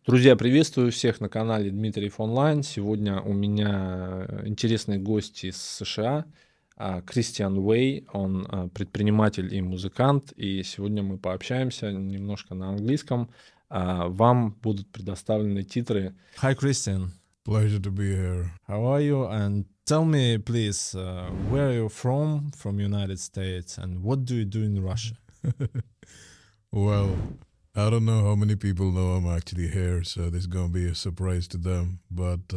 Друзья, приветствую всех на канале Дмитриев Онлайн. Сегодня у меня интересный гость из США, Кристиан Уэй. Он предприниматель и музыкант. И сегодня мы пообщаемся немножко на английском. Вам будут предоставлены титры. Hi, Christian. Pleasure to be here. How are you? And tell me, please, where are you from United States, and what do you do in Russia? Well, I don't know how many people know I'm actually here, so this is going to be a surprise to them. But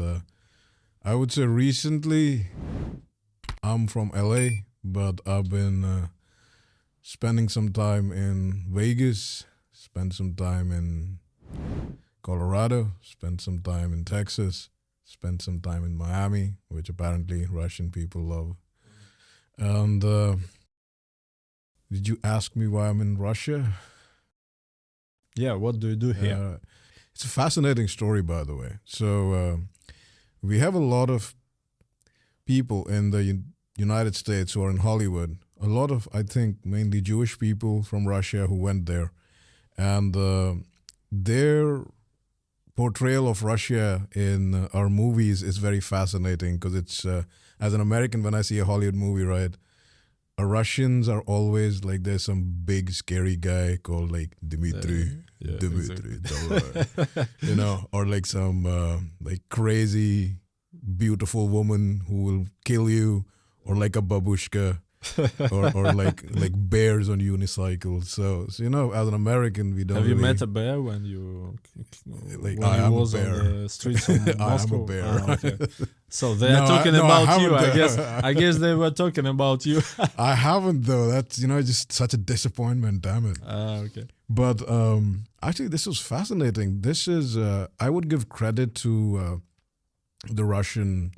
I would say recently, I'm from LA, but I've been spending some time in Vegas, spent some time in Colorado, spent some time in Texas, spent some time in Miami, which apparently Russian people love. And did you ask me why I'm in Russia? Yeah, what do you do here? It's a fascinating story, by the way. So we have a lot of people in the United States who are in Hollywood. A lot of, I think, mainly Jewish people from Russia who went there. And their portrayal of Russia in our movies is very fascinating because it's, as an American, when I see a Hollywood movie, right, Russians are always like there's some big scary guy called like Dmitry, Exactly. you know, or like some like crazy beautiful woman who will kill you, or like a babushka, or like bears on unicycles. So you know, as an American, we don't. Have you really, met a bear when you like when I you am was a bear. on the streets of I Moscow? am a bear. Okay. So they No, are talking I about you. haven't. I guess they were talking about you. I haven't though. That's just such a disappointment. Damn it. Okay. But actually, this was fascinating. This is I would give credit to the Russian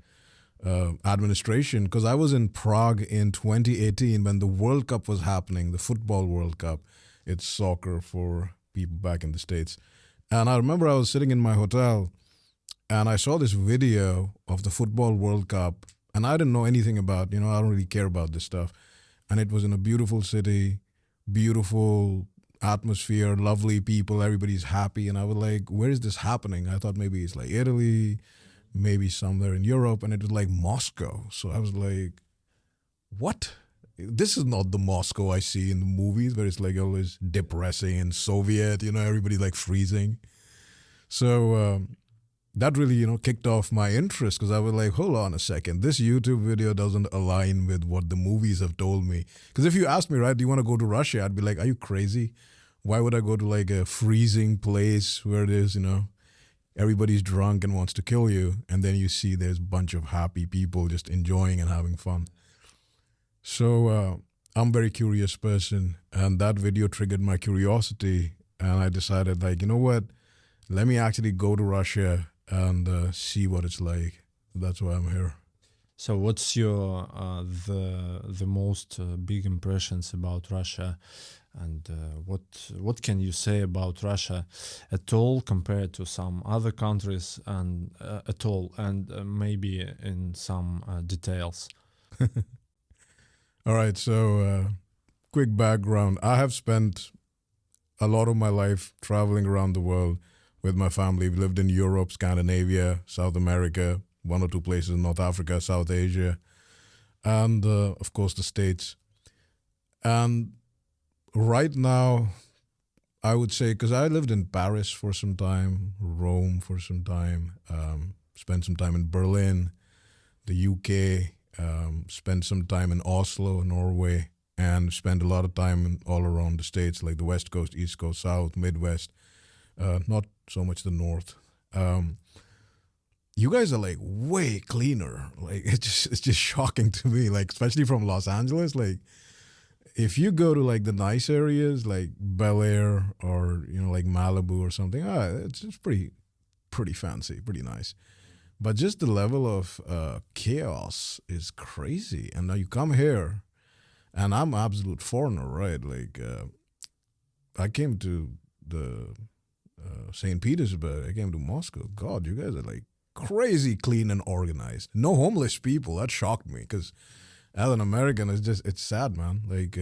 administration, because I was in Prague in 2018 when the World Cup was happening, the football World Cup. It's soccer for people back in the States. And I remember I was sitting in my hotel and I saw this video of the football World Cup, and I didn't know anything about, I don't really care about this stuff. And it was in a beautiful city, beautiful atmosphere, lovely people, everybody's happy. And I was like, where is this happening? I thought maybe it's like Italy, maybe somewhere in Europe, and it was like Moscow. So I was like, what? This is not the Moscow I see in the movies where it's like always depressing and Soviet, everybody like freezing. So that really, kicked off my interest, because I was like, hold on a second, this YouTube video doesn't align with what the movies have told me. Because if you asked me, right, do you want to go to Russia? I'd be like, are you crazy? Why would I go to like a freezing place where it is, everybody's drunk and wants to kill you, and then you see there's a bunch of happy people just enjoying and having fun. So I'm a very curious person, and that video triggered my curiosity, and I decided, like, you know what, let me actually go to Russia and see what it's like. That's why I'm here. So what's your the most big impressions about Russia, and what can you say about Russia at all compared to some other countries, and at all, and maybe in some details? All right, so quick background. I have spent a lot of my life traveling around the world with my family. We lived in Europe, Scandinavia, South America, one or two places in North Africa, South Asia, and of course the States. And right now, I would say, because I lived in Paris for some time, Rome for some time, spent some time in Berlin, the UK, spent some time in Oslo, Norway, and spent a lot of time all around the States, like the West Coast, East Coast, South, Midwest, not so much the North. You guys are like way cleaner. Like it's just shocking to me, like especially from Los Angeles. Like if you go to like the nice areas like Bel Air or like Malibu or something, it's just pretty fancy, pretty nice. But just the level of chaos is crazy. And now you come here, and I'm an absolute foreigner, right? Like I came to the St. Petersburg. I came to Moscow. God, you guys are like crazy clean and organized. No homeless people. That shocked me, because as an American, it's sad, man. Like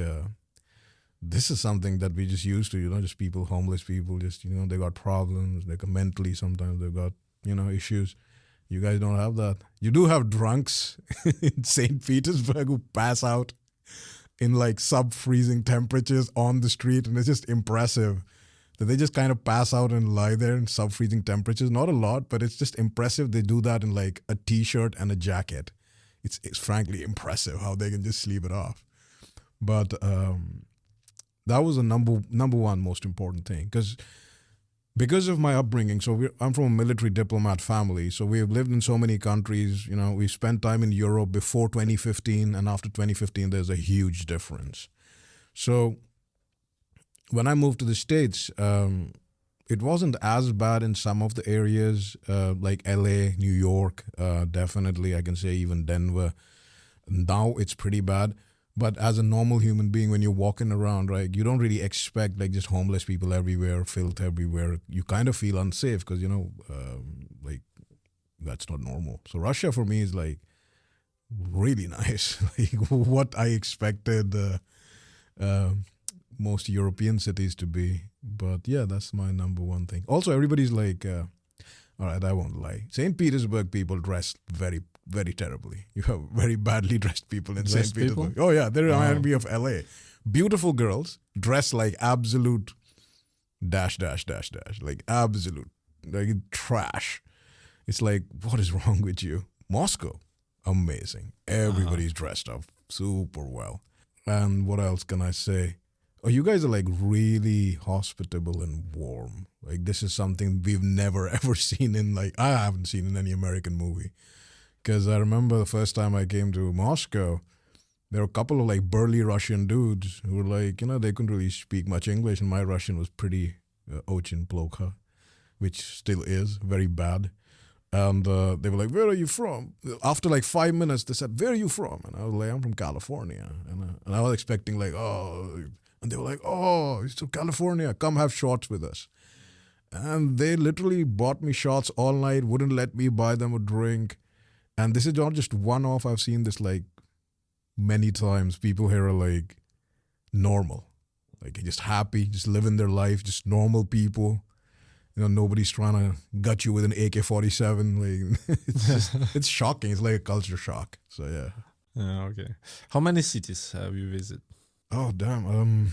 this is something that we just used to, just people, homeless people, just, they got problems, like mentally sometimes they've got, issues. You guys don't have that. You do have drunks in St. Petersburg who pass out in like sub-freezing temperatures on the street, and it's just impressive that they just kind of pass out and lie there in sub-freezing temperatures. Not a lot, but it's just impressive. They do that in like a t-shirt and a jacket. It's frankly impressive how they can just sleep it off. But that was the number one most important thing, because of my upbringing. So I'm from a military diplomat family. So we've lived in so many countries. We spent time in Europe before 2015, and after 2015, there's a huge difference. So when I moved to the States, it wasn't as bad in some of the areas, like LA, New York, definitely. I can say even Denver. Now it's pretty bad. But as a normal human being, when you're walking around, right, you don't really expect like just homeless people everywhere, filth everywhere. You kind of feel unsafe because, like that's not normal. So Russia for me is like really nice, like what I expected most European cities to be. But yeah, that's my number one thing. Also, everybody's like, all right, I won't lie. St. Petersburg people dress very, very terribly. You have very badly dressed people in St. Petersburg. Oh yeah, they remind me of LA. Beautiful girls dress like absolute dash, like absolute, like trash. It's like, what is wrong with you? Moscow, amazing. Everybody's dressed up super well. And what else can I say? Oh, you guys are like really hospitable and warm. Like this is something we've never ever seen in I haven't seen in any American movie. Because I remember the first time I came to Moscow, there were a couple of like burly Russian dudes who were like, they couldn't really speak much English, and my Russian was pretty ochin plokha, which still is very bad. And they were like, where are you from? After like 5 minutes, they said, where are you from? And I was like, I'm from California. And I was expecting like, oh, and they were like, oh, it's from California. Come have shots with us. And they literally bought me shots all night, wouldn't let me buy them a drink. And this is not just one-off. I've seen this like many times. People here are like normal, like just happy, just living their life, just normal people. Nobody's trying to gut you with an AK-47. Like it's shocking. It's like a culture shock. So yeah. Yeah. Okay. How many cities have you visited? Oh damn.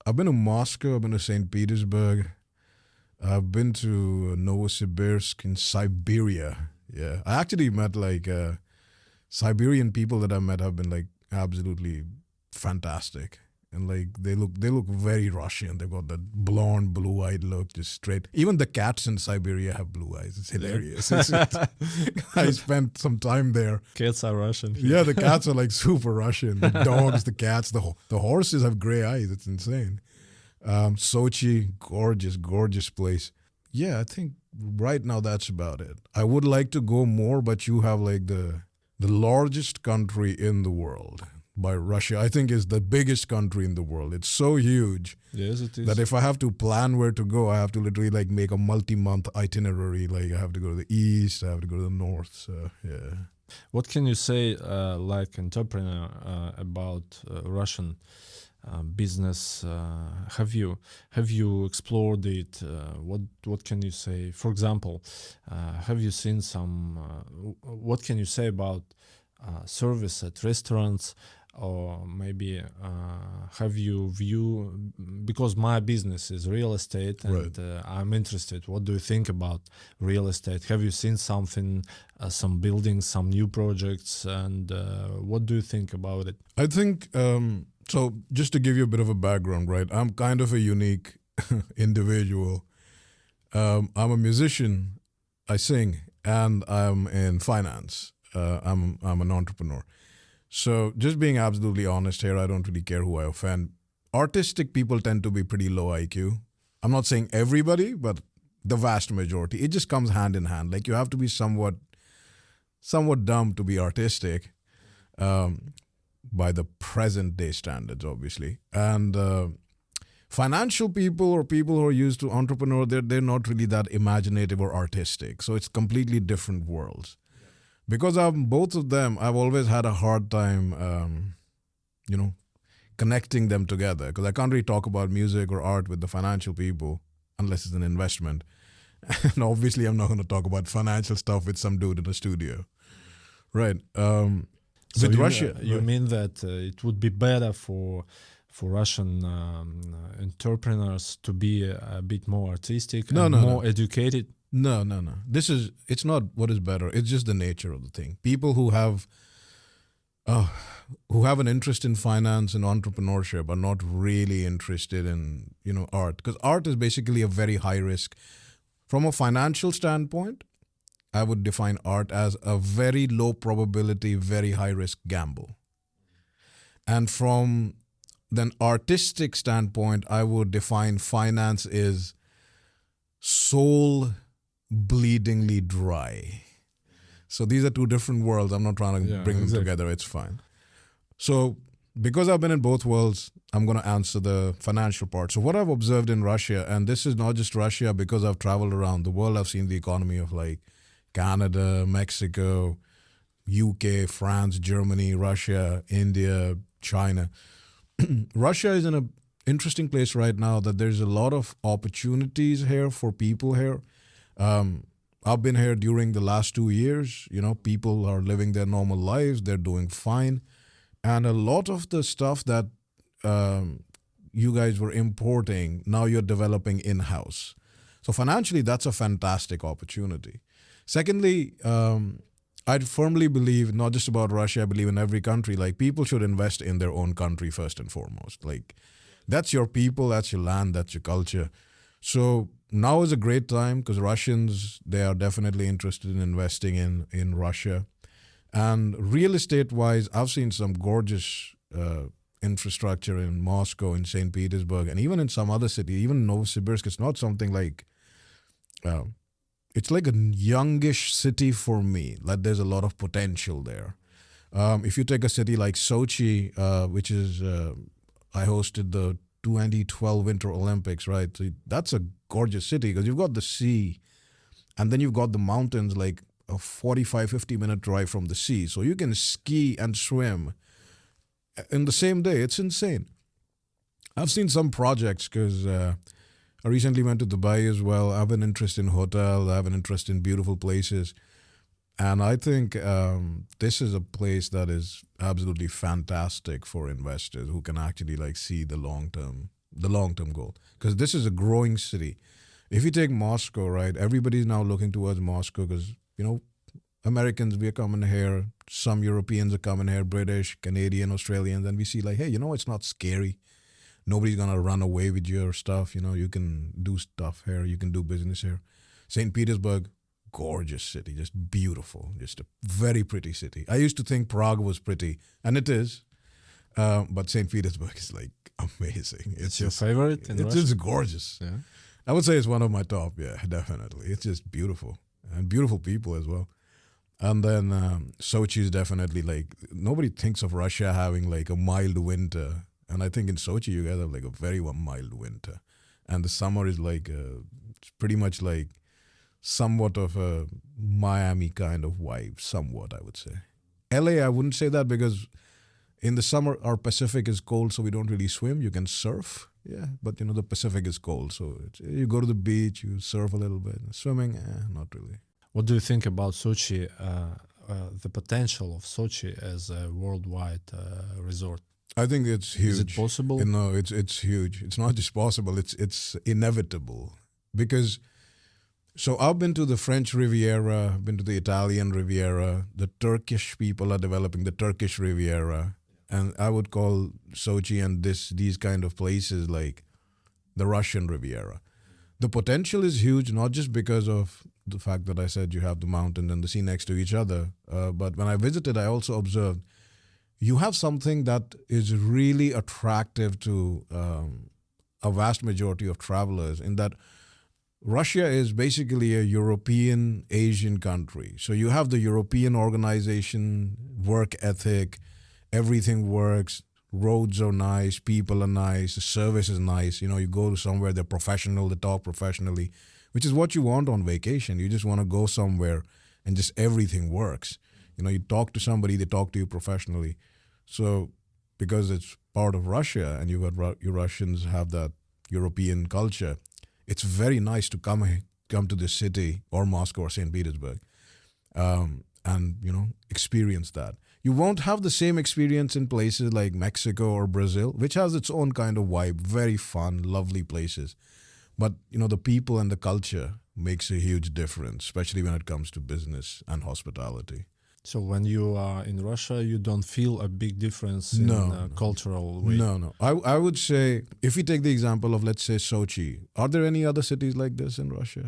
I've been to Moscow. I've been to St. Petersburg. I've been to Novosibirsk in Siberia. Yeah, I actually met like Siberian people that I met have been like absolutely fantastic, and like they look very Russian. They've got that blonde, blue-eyed look, just straight. Even the cats in Siberia have blue eyes. It's hilarious. I spent some time there. Cats are Russian. Yeah, the cats are like super Russian. The dogs, the cats, the horses have gray eyes. It's insane. Sochi, gorgeous place. Yeah, I think right now that's about it. I would like to go more, but you have like the largest country in the world by Russia. I think is the biggest country in the world. It's so huge. Yes, it is. That if I have to plan where to go, I have to literally like make a multi-month itinerary. Like I have to go to the east, I have to go to the north. So yeah. What can you say, like entrepreneur, about Russian business? Have you explored it? What can you say? For example, have you seen some? What can you say about service at restaurants? Or maybe have you view, because my business is real estate, and Right. I'm interested. What do you think about real estate? Have you seen something, some buildings, some new projects, and what do you think about it? I think, so just to give you a bit of a background, right? I'm kind of a unique individual. I'm a musician, I sing, and I'm in finance. I'm an entrepreneur. So just being absolutely honest here, I don't really care who I offend. Artistic people tend to be pretty low IQ. I'm not saying everybody, but the vast majority. It just comes hand in hand. Like you have to be somewhat dumb to be artistic, by the present day standards, obviously. And financial people or people who are used to entrepreneur, they're not really that imaginative or artistic. So it's completely different worlds. Because I'm both of them, I've always had a hard time, connecting them together. Because I can't really talk about music or art with the financial people unless it's an investment. And obviously, I'm not going to talk about financial stuff with some dude in a studio. Right. So With you, Russia. you mean that it would be better for Russian entrepreneurs to be a bit more artistic and more educated? No. It's not what is better. It's just the nature of the thing. People who have an interest in finance and entrepreneurship are not really interested in, art. Because art is basically a very high risk. From a financial standpoint, I would define art as a very low probability, very high risk gamble. And from an artistic standpoint, I would define finance is soul bleedingly dry. So these are two different worlds. I'm not trying to bring them together. It's fine. So because I've been in both worlds, I'm going to answer the financial part. So what I've observed in Russia, and this is not just Russia, because I've traveled around the world, I've seen the economy of like Canada, Mexico, UK, France, Germany, Russia, India, China. Russia is in an interesting place right now that there's a lot of opportunities here for people here. I've been here during the last 2 years. People are living their normal lives. They're doing fine. And a lot of the stuff that you guys were importing, now you're developing in-house. So financially, that's a fantastic opportunity. Secondly, I firmly believe, not just about Russia, I believe in every country, like people should invest in their own country first and foremost. Like that's your people, that's your land, that's your culture. So now is a great time because Russians, they are definitely interested in investing in Russia. And real estate-wise, I've seen some gorgeous infrastructure in Moscow, in St. Petersburg, and even in some other city, even in Novosibirsk. It's not something like... it's like a youngish city for me. Like there's a lot of potential there. If you take a city like Sochi, which is, I hosted the 2012 Winter Olympics, right? So that's a gorgeous city because you've got the sea and then you've got the mountains like a 45, 50-minute drive from the sea. So you can ski and swim in the same day. It's insane. I've seen some projects because... I recently went to Dubai as well. I have an interest in hotels. I have an interest in beautiful places. And I think this is a place that is absolutely fantastic for investors who can actually like see the long-term goal. Because this is a growing city. If you take Moscow, right, everybody's now looking towards Moscow because, Americans, we are coming here. Some Europeans are coming here, British, Canadian, Australians. And we see like, hey, it's not scary. Nobody's going to run away with your stuff. You can do stuff here. You can do business here. St. Petersburg, gorgeous city, just beautiful, just a very pretty city. I used to think Prague was pretty, and it is. But St. Petersburg is like amazing. It's your favorite in Russia? It's just gorgeous. Yeah. I would say it's one of my top. Yeah, definitely. It's just beautiful and beautiful people as well. And then Sochi is definitely like, nobody thinks of Russia having like a mild winter. And I think in Sochi, you guys have like a very mild winter. And the summer is like, it's pretty much like somewhat of a Miami kind of vibe, somewhat, I would say. LA, I wouldn't say that because in the summer, our Pacific is cold, so we don't really swim. You can surf, yeah, but the Pacific is cold. So you go to the beach, you surf a little bit. Swimming, not really. What do you think about Sochi, the potential of Sochi as a worldwide resort? I think it's huge. Is it possible? No, it's huge. It's not just possible. It's inevitable because. So I've been to the French Riviera, been to the Italian Riviera. The Turkish people are developing the Turkish Riviera, and I would call Sochi and these kind of places like the Russian Riviera. The potential is huge, not just because of the fact that I said you have the mountain and the sea next to each other, but when I visited, I also observed. You have something that is really attractive to a vast majority of travelers in that Russia is basically a European Asian country. So you have the European organization, work ethic, everything works, roads are nice, people are nice, the service is nice. You go to somewhere, they're professional, they talk professionally, which is what you want on vacation. You just want to go somewhere and just everything works. You talk to somebody, they talk to you professionally. So because it's part of Russia, and you Russians have that European culture. It's very nice to come to this city or Moscow or St. Petersburg, and experience that. You won't have the same experience in places like Mexico or Brazil, which has its own kind of vibe, very fun, lovely places. But the people and the culture makes a huge difference, especially when it comes to business and hospitality. So when you are in Russia, you don't feel a big difference in No. cultural way? No. I would say, if we take the example of, let's say, Sochi, are there any other cities like this in Russia?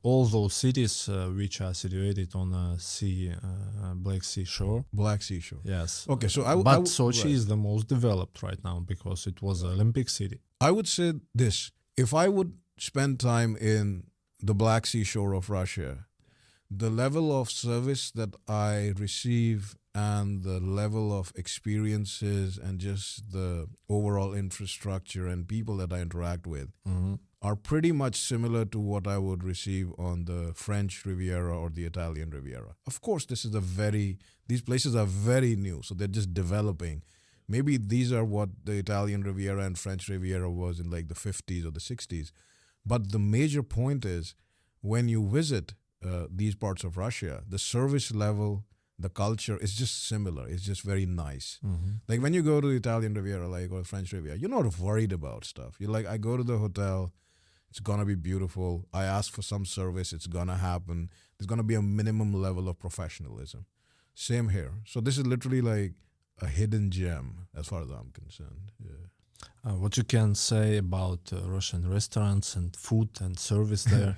All those cities which are situated on a Black Sea shore. Black Sea shore. Yes. Okay, so but Sochi is the most developed right now because it was an Olympic city. I would say this: if I would spend time in the Black Sea shore of Russia, the level of service that I receive and the level of experiences and just the overall infrastructure and people that I interact with are pretty much similar to what I would receive on the French Riviera or the Italian Riviera. Of course, these places are very new, so they're just developing. Maybe these are what the Italian Riviera and French Riviera was in like the 50s or the 60s. But the major point is, when you visit these parts of Russia, the service level, the culture is just similar. It's just very nice. Like when you go to the Italian Riviera, or French Riviera, you're not worried about stuff. You're like, I go to the hotel, it's gonna be beautiful. I ask for some service, it's gonna happen. There's gonna be a minimum level of professionalism. Same here. So this is literally like a hidden gem as far as I'm concerned. Yeah. What you can say about Russian restaurants and food and service there?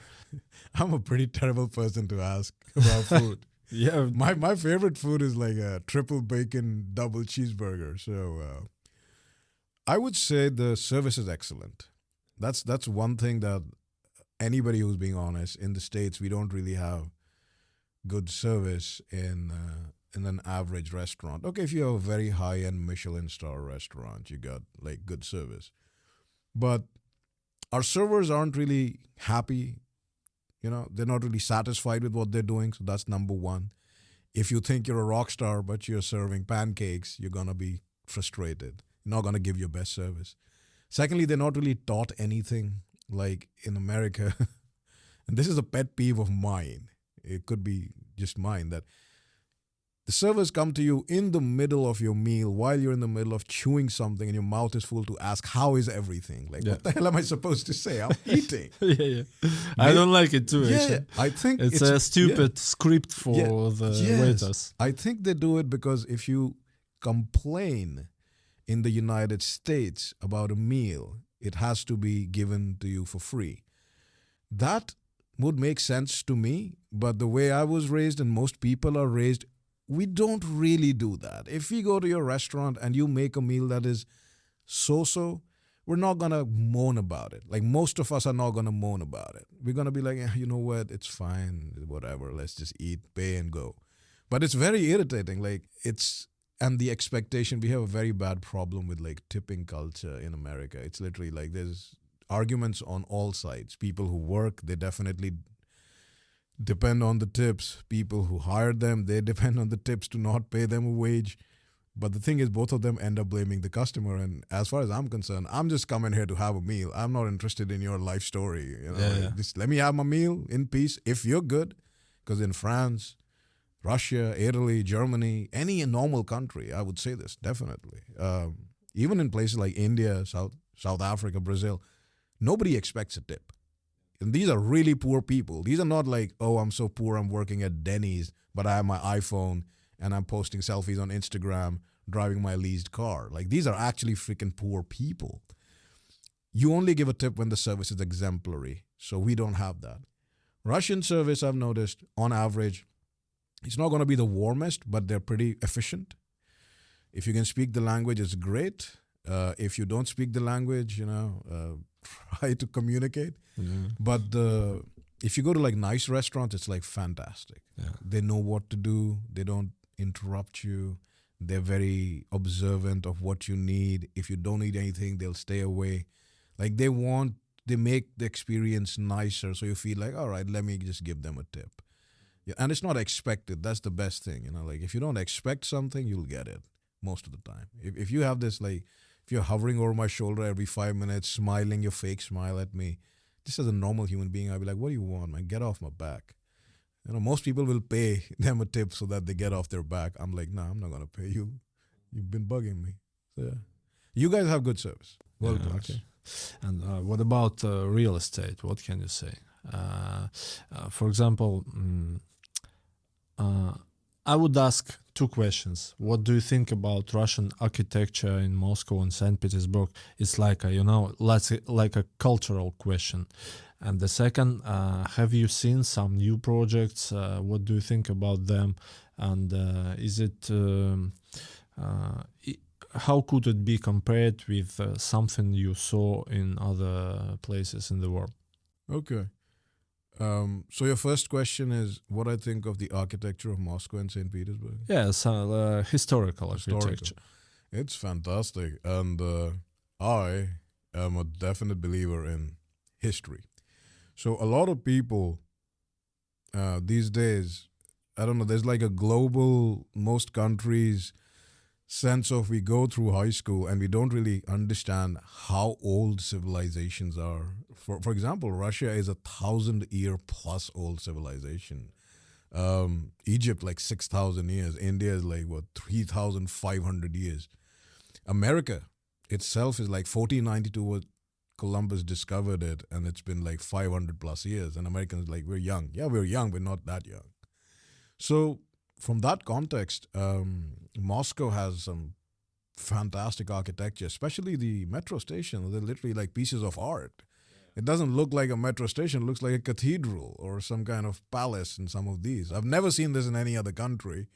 I'm a pretty terrible person to ask about food. Yeah, my favorite food is like a triple bacon double cheeseburger. So I would say the service is excellent. That's one thing that anybody who's being honest, in the States, we don't really have good service in an average restaurant. Okay, if you have a very high-end Michelin star restaurant, you got like good service. But our servers aren't really happy. They're not really satisfied with what they're doing. So that's number one. If you think you're a rock star, but you're serving pancakes, you're going to be frustrated. You're not going to give your best service. Secondly, they're not really taught anything like in America. And this is a pet peeve of mine. It could be just mine, that the servers come to you in the middle of your meal while you're in the middle of chewing something and your mouth is full to ask, how is everything? Like, what the hell am I supposed to say? I'm eating. Yeah. I don't like it too, Yeah, actually. I think it's a stupid script for the waiters. I think they do it because if you complain in the United States about a meal, it has to be given to you for free. That would make sense to me, but the way I was raised and most people are raised, we don't really do that. If we go to your restaurant and you make a meal that is so-so, we're not going to moan about it. Like most of us are not going to moan about it. We're going to be like, you know what, it's fine, whatever, let's just eat, pay and go. But it's very irritating. And the expectation, we have a very bad problem with like tipping culture in America. It's literally like there's arguments on all sides. People who work, they definitely depend on the tips. People who hired them, they depend on the tips to not pay them a wage. But the thing is, both of them end up blaming the customer. And as far as I'm concerned, I'm just coming here to have a meal. I'm not interested in your life story. Just let me have my meal in peace. If you're good, because in France, Russia, Italy, Germany, any normal country, I would say this, definitely. Even in places like India, South Africa, Brazil, nobody expects a tip. And these are really poor people. These are not like, oh, I'm so poor, I'm working at Denny's, but I have my iPhone and I'm posting selfies on Instagram, driving my leased car. Like, these are actually freaking poor people. You only give a tip when the service is exemplary. So we don't have that. Russian service, I've noticed, on average, it's not going to be the warmest, but they're pretty efficient. If you can speak the language, it's great. If you don't speak the language, try to communicate. Yeah. But if you go to like nice restaurants, it's like fantastic. Yeah. They know what to do. They don't interrupt you. They're very observant of what you need. If you don't need anything, they'll stay away. Like they make the experience nicer. So you feel like, all right, let me just give them a tip. Yeah, and it's not expected. That's the best thing, you know. Like if you don't expect something, you'll get it most of the time. If you have this like, if you're hovering over my shoulder every 5 minutes, smiling your fake smile at me, just as a normal human being, I'd be like, "What do you want, man? Get off my back." You know, most people will pay them a tip so that they get off their back. I'm like, "Nah, I'm not gonna pay you. You've been bugging me." So yeah, you guys have good service. World Yeah, class. okay. And what about real estate? What can you say? For example, I would ask two questions. What do you think about Russian architecture in Moscow and St. Petersburg? It's like a, like a cultural question. And the second, have you seen some new projects? What do you think about them? And is it how could it be compared with something you saw in other places in the world? Okay. So your first question is what I think of the architecture of Moscow and St. Petersburg. Yes, historical architecture. It's fantastic, and I am a definite believer in history. So a lot of people these days, I don't know, there's like a global, most countries sense of we go through high school and we don't really understand how old civilizations are. For example, Russia is 1,000-year plus old civilization. Egypt like 6,000 years. India is like what 3,500 years. America itself is like 1492 was Columbus discovered it, and it's been like 500 plus years. And Americans like, we're young. Yeah, we're young, but not that young. So from that context, Moscow has some fantastic architecture, especially the metro station. They're literally like pieces of art. It doesn't look like a metro station, it looks like a cathedral or some kind of palace in some of these. I've never seen this in any other country.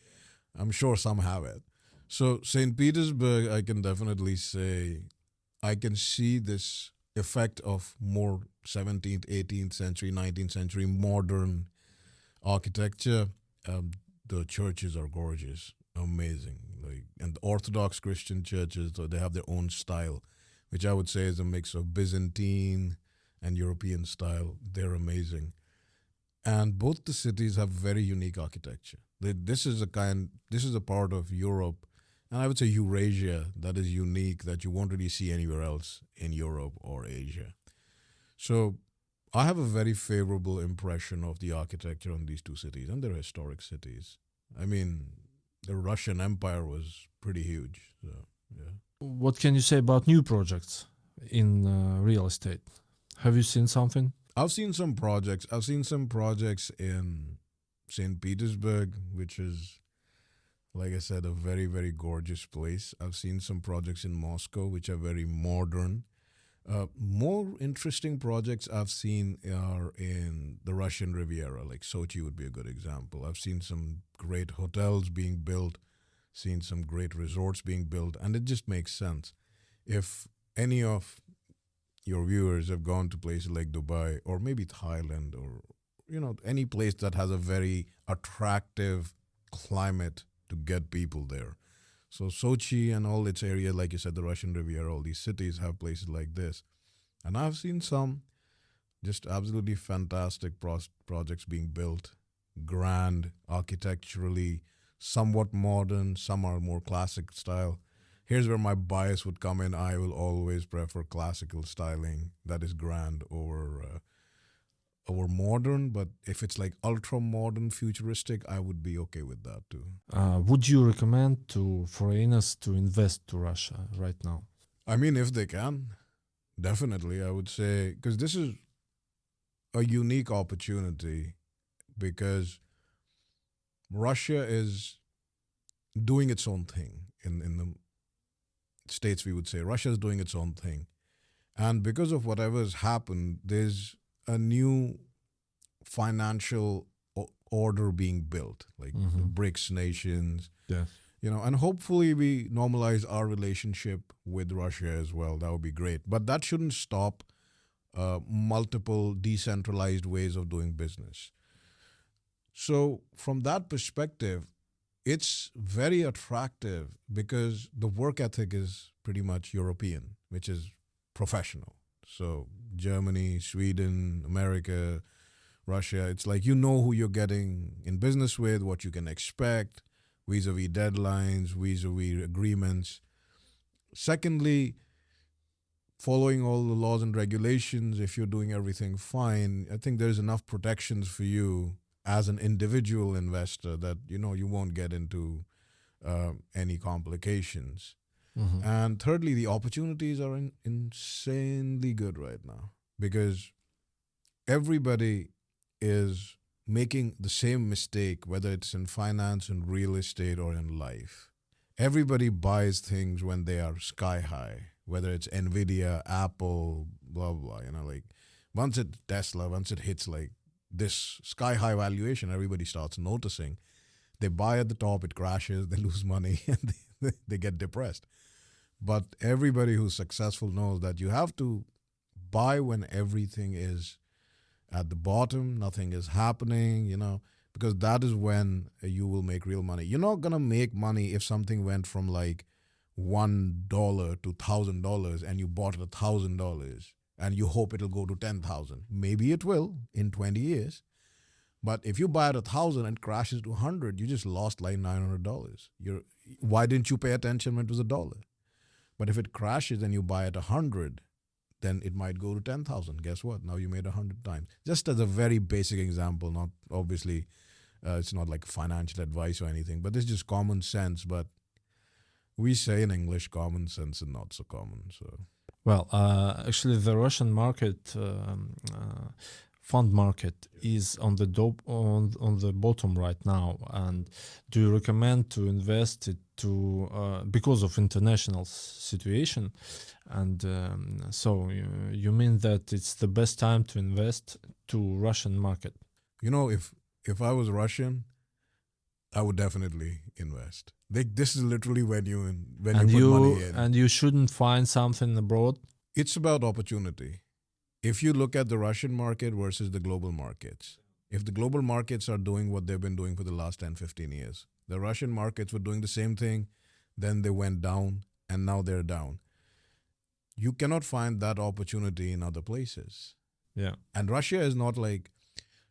I'm sure some have it. So St. Petersburg, I can definitely say, I can see this effect of more 17th, 18th century, 19th century modern architecture. The churches are gorgeous, amazing. Like, and the Orthodox Christian churches, so they have their own style, which I would say is a mix of Byzantine and European style. They're amazing. And both the cities have very unique architecture. This is a part of Europe, and I would say Eurasia, that is unique, that you won't really see anywhere else in Europe or Asia. So I have a very favorable impression of the architecture in these two cities, and they're historic cities. I mean, the Russian Empire was pretty huge. So, yeah. What can you say about new projects in real estate? Have you seen something? I've seen some projects. I've seen some projects in St. Petersburg, which is, like I said, a very, very gorgeous place. I've seen some projects in Moscow, which are very modern. More interesting projects I've seen are in the Russian Riviera, like Sochi would be a good example. I've seen some great hotels being built, seen some great resorts being built, and it just makes sense. If any of your viewers have gone to places like Dubai or maybe Thailand or any place that has a very attractive climate to get people there. So Sochi and all its area, like you said, the Russian Riviera, all these cities have places like this. And I've seen some just absolutely fantastic projects being built, grand, architecturally, somewhat modern, some are more classic style. Here's where my bias would come in. I will always prefer classical styling that is grand over modern, but if it's like ultra modern, futuristic, I would be okay with that too. Would you recommend to foreigners to invest to Russia right now? I mean, if they can, definitely, I would say, because this is a unique opportunity, because Russia is doing its own thing in the States, we would say. Russia is doing its own thing. And because of whatever has happened, there's a new financial order being built, like the BRICS nations. Yeah. And hopefully we normalize our relationship with Russia as well. That would be great. But that shouldn't stop multiple decentralized ways of doing business. So from that perspective, it's very attractive because the work ethic is pretty much European, which is professional. So Germany, Sweden, America, Russia. It's like you know who you're getting in business with, what you can expect, vis-a-vis deadlines, vis-a-vis agreements. Secondly, following all the laws and regulations, if you're doing everything fine, I think there's enough protections for you as an individual investor that you won't get into any complications. Mhm. And thirdly, the opportunities are insanely good right now because everybody is making the same mistake, whether it's in finance, in real estate, or in life. Everybody buys things when they are sky high, whether it's Nvidia, Apple, blah, blah, like once it hits like this sky high valuation, everybody starts noticing. They buy at the top, it crashes, they lose money, and they get depressed. But everybody who's successful knows that you have to buy when everything is at the bottom, nothing is happening, because that is when you will make real money. You're not going to make money if something went from like $1 to $1,000 and you bought it $1,000 and you hope it'll go to 10,000. Maybe it will in 20 years. But if you buy it at 1,000 and crashes to 100, you just lost like $900. Why didn't you pay attention when it was $1? But if it crashes and you buy at 100, then it might go to 10,000. Guess what? Now you made 100 times. Just as a very basic example, not obviously, it's not like financial advice or anything, but it's just common sense. But we say in English, common sense is not so common. So, Well, actually, the Russian market, fund market, is on the on the bottom right now. And do you recommend to invest it because of international situation? And so you mean that it's the best time to invest to Russian market? if I was Russian, I would definitely invest. This is literally when you put money in. And you shouldn't find something abroad. It's about opportunity. If you look at the Russian market versus the global markets, if the global markets are doing what they've been doing for the last 10, 15 years, the Russian markets were doing the same thing, then they went down, and now they're down. You cannot find that opportunity in other places. Yeah. And Russia is not like,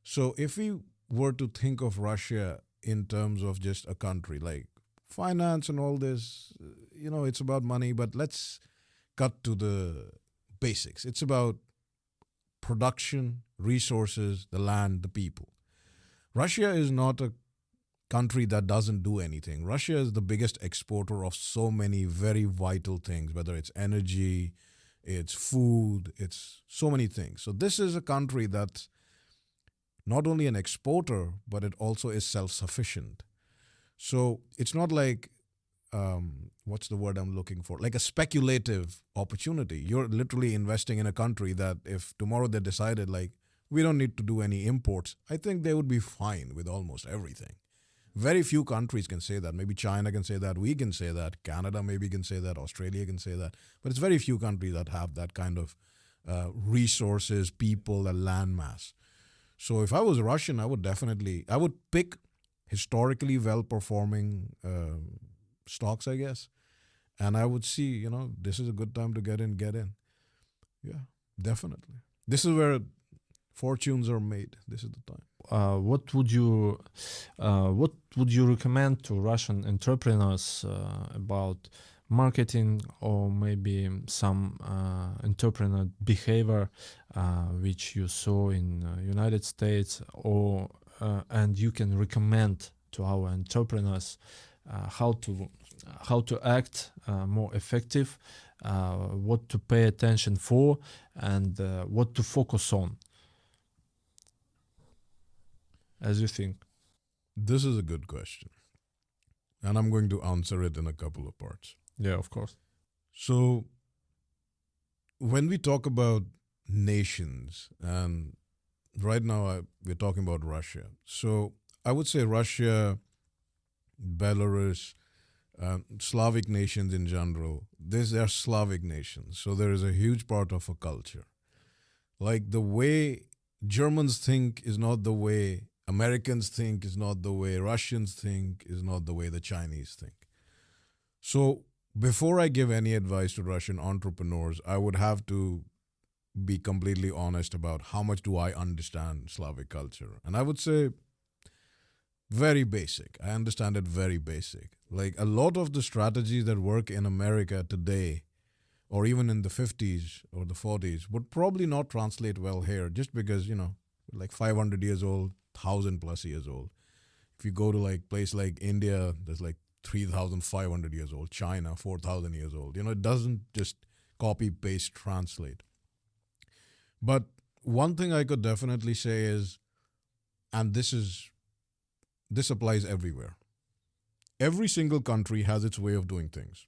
so if we were to think of Russia in terms of just a country, like finance and all this, it's about money, but let's cut to the basics. It's about production, resources, the land, the people. Russia is not a country that doesn't do anything. Russia is the biggest exporter of so many very vital things, whether it's energy, it's food, it's so many things. So this is a country that's not only an exporter, but it also is self-sufficient. So it's not like, what's the word I'm looking for? Like a speculative opportunity. You're literally investing in a country that if tomorrow they decided like, we don't need to do any imports, I think they would be fine with almost everything. Very few countries can say that. Maybe China can say that. We can say that. Canada maybe can say that. Australia can say that. But it's very few countries that have that kind of resources, people, and land mass. So if I was Russian, I would pick historically well-performing stocks, I guess. And I would see, this is a good time to get in. Yeah, definitely. This is where fortunes are made. This is the time. What would you recommend to Russian entrepreneurs about marketing, or maybe some entrepreneur behavior which you saw in United States, or and you can recommend to our entrepreneurs how to act more effective, what to pay attention for, and what to focus on, as you think? This is a good question. And I'm going to answer it in a couple of parts. Yeah, of course. So when we talk about nations, and right now we're talking about Russia. So I would say Russia, Belarus, Slavic nations in general, these are Slavic nations. So there is a huge part of a culture. Like the way Germans think is not the way Americans think, is not the way Russians think, is not the way the Chinese think. So before I give any advice to Russian entrepreneurs, I would have to be completely honest about how much do I understand Slavic culture. And I would say very basic. I understand it very basic. Like a lot of the strategies that work in America today, or even in the 50s or the 40s, would probably not translate well here just because, like 500 years old, 1,000 plus years old. If you go to like place like India, there's like 3,500 years old, China, 4,000 years old. It doesn't just copy, paste, translate. But one thing I could definitely say is, and this applies everywhere. Every single country has its way of doing things.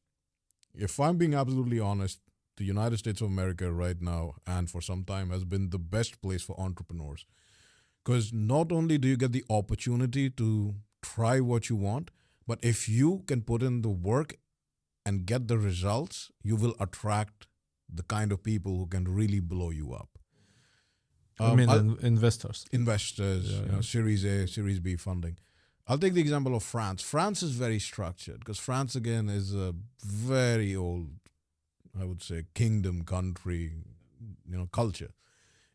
If I'm being absolutely honest, the United States of America right now and for some time has been the best place for entrepreneurs. Because not only do you get the opportunity to try what you want, but if you can put in the work and get the results, you will attract the kind of people who can really blow you up. Investors. Investors, Series A, Series B funding. I'll take the example of France. France is very structured because France, again, is a very old, I would say, kingdom, country, culture.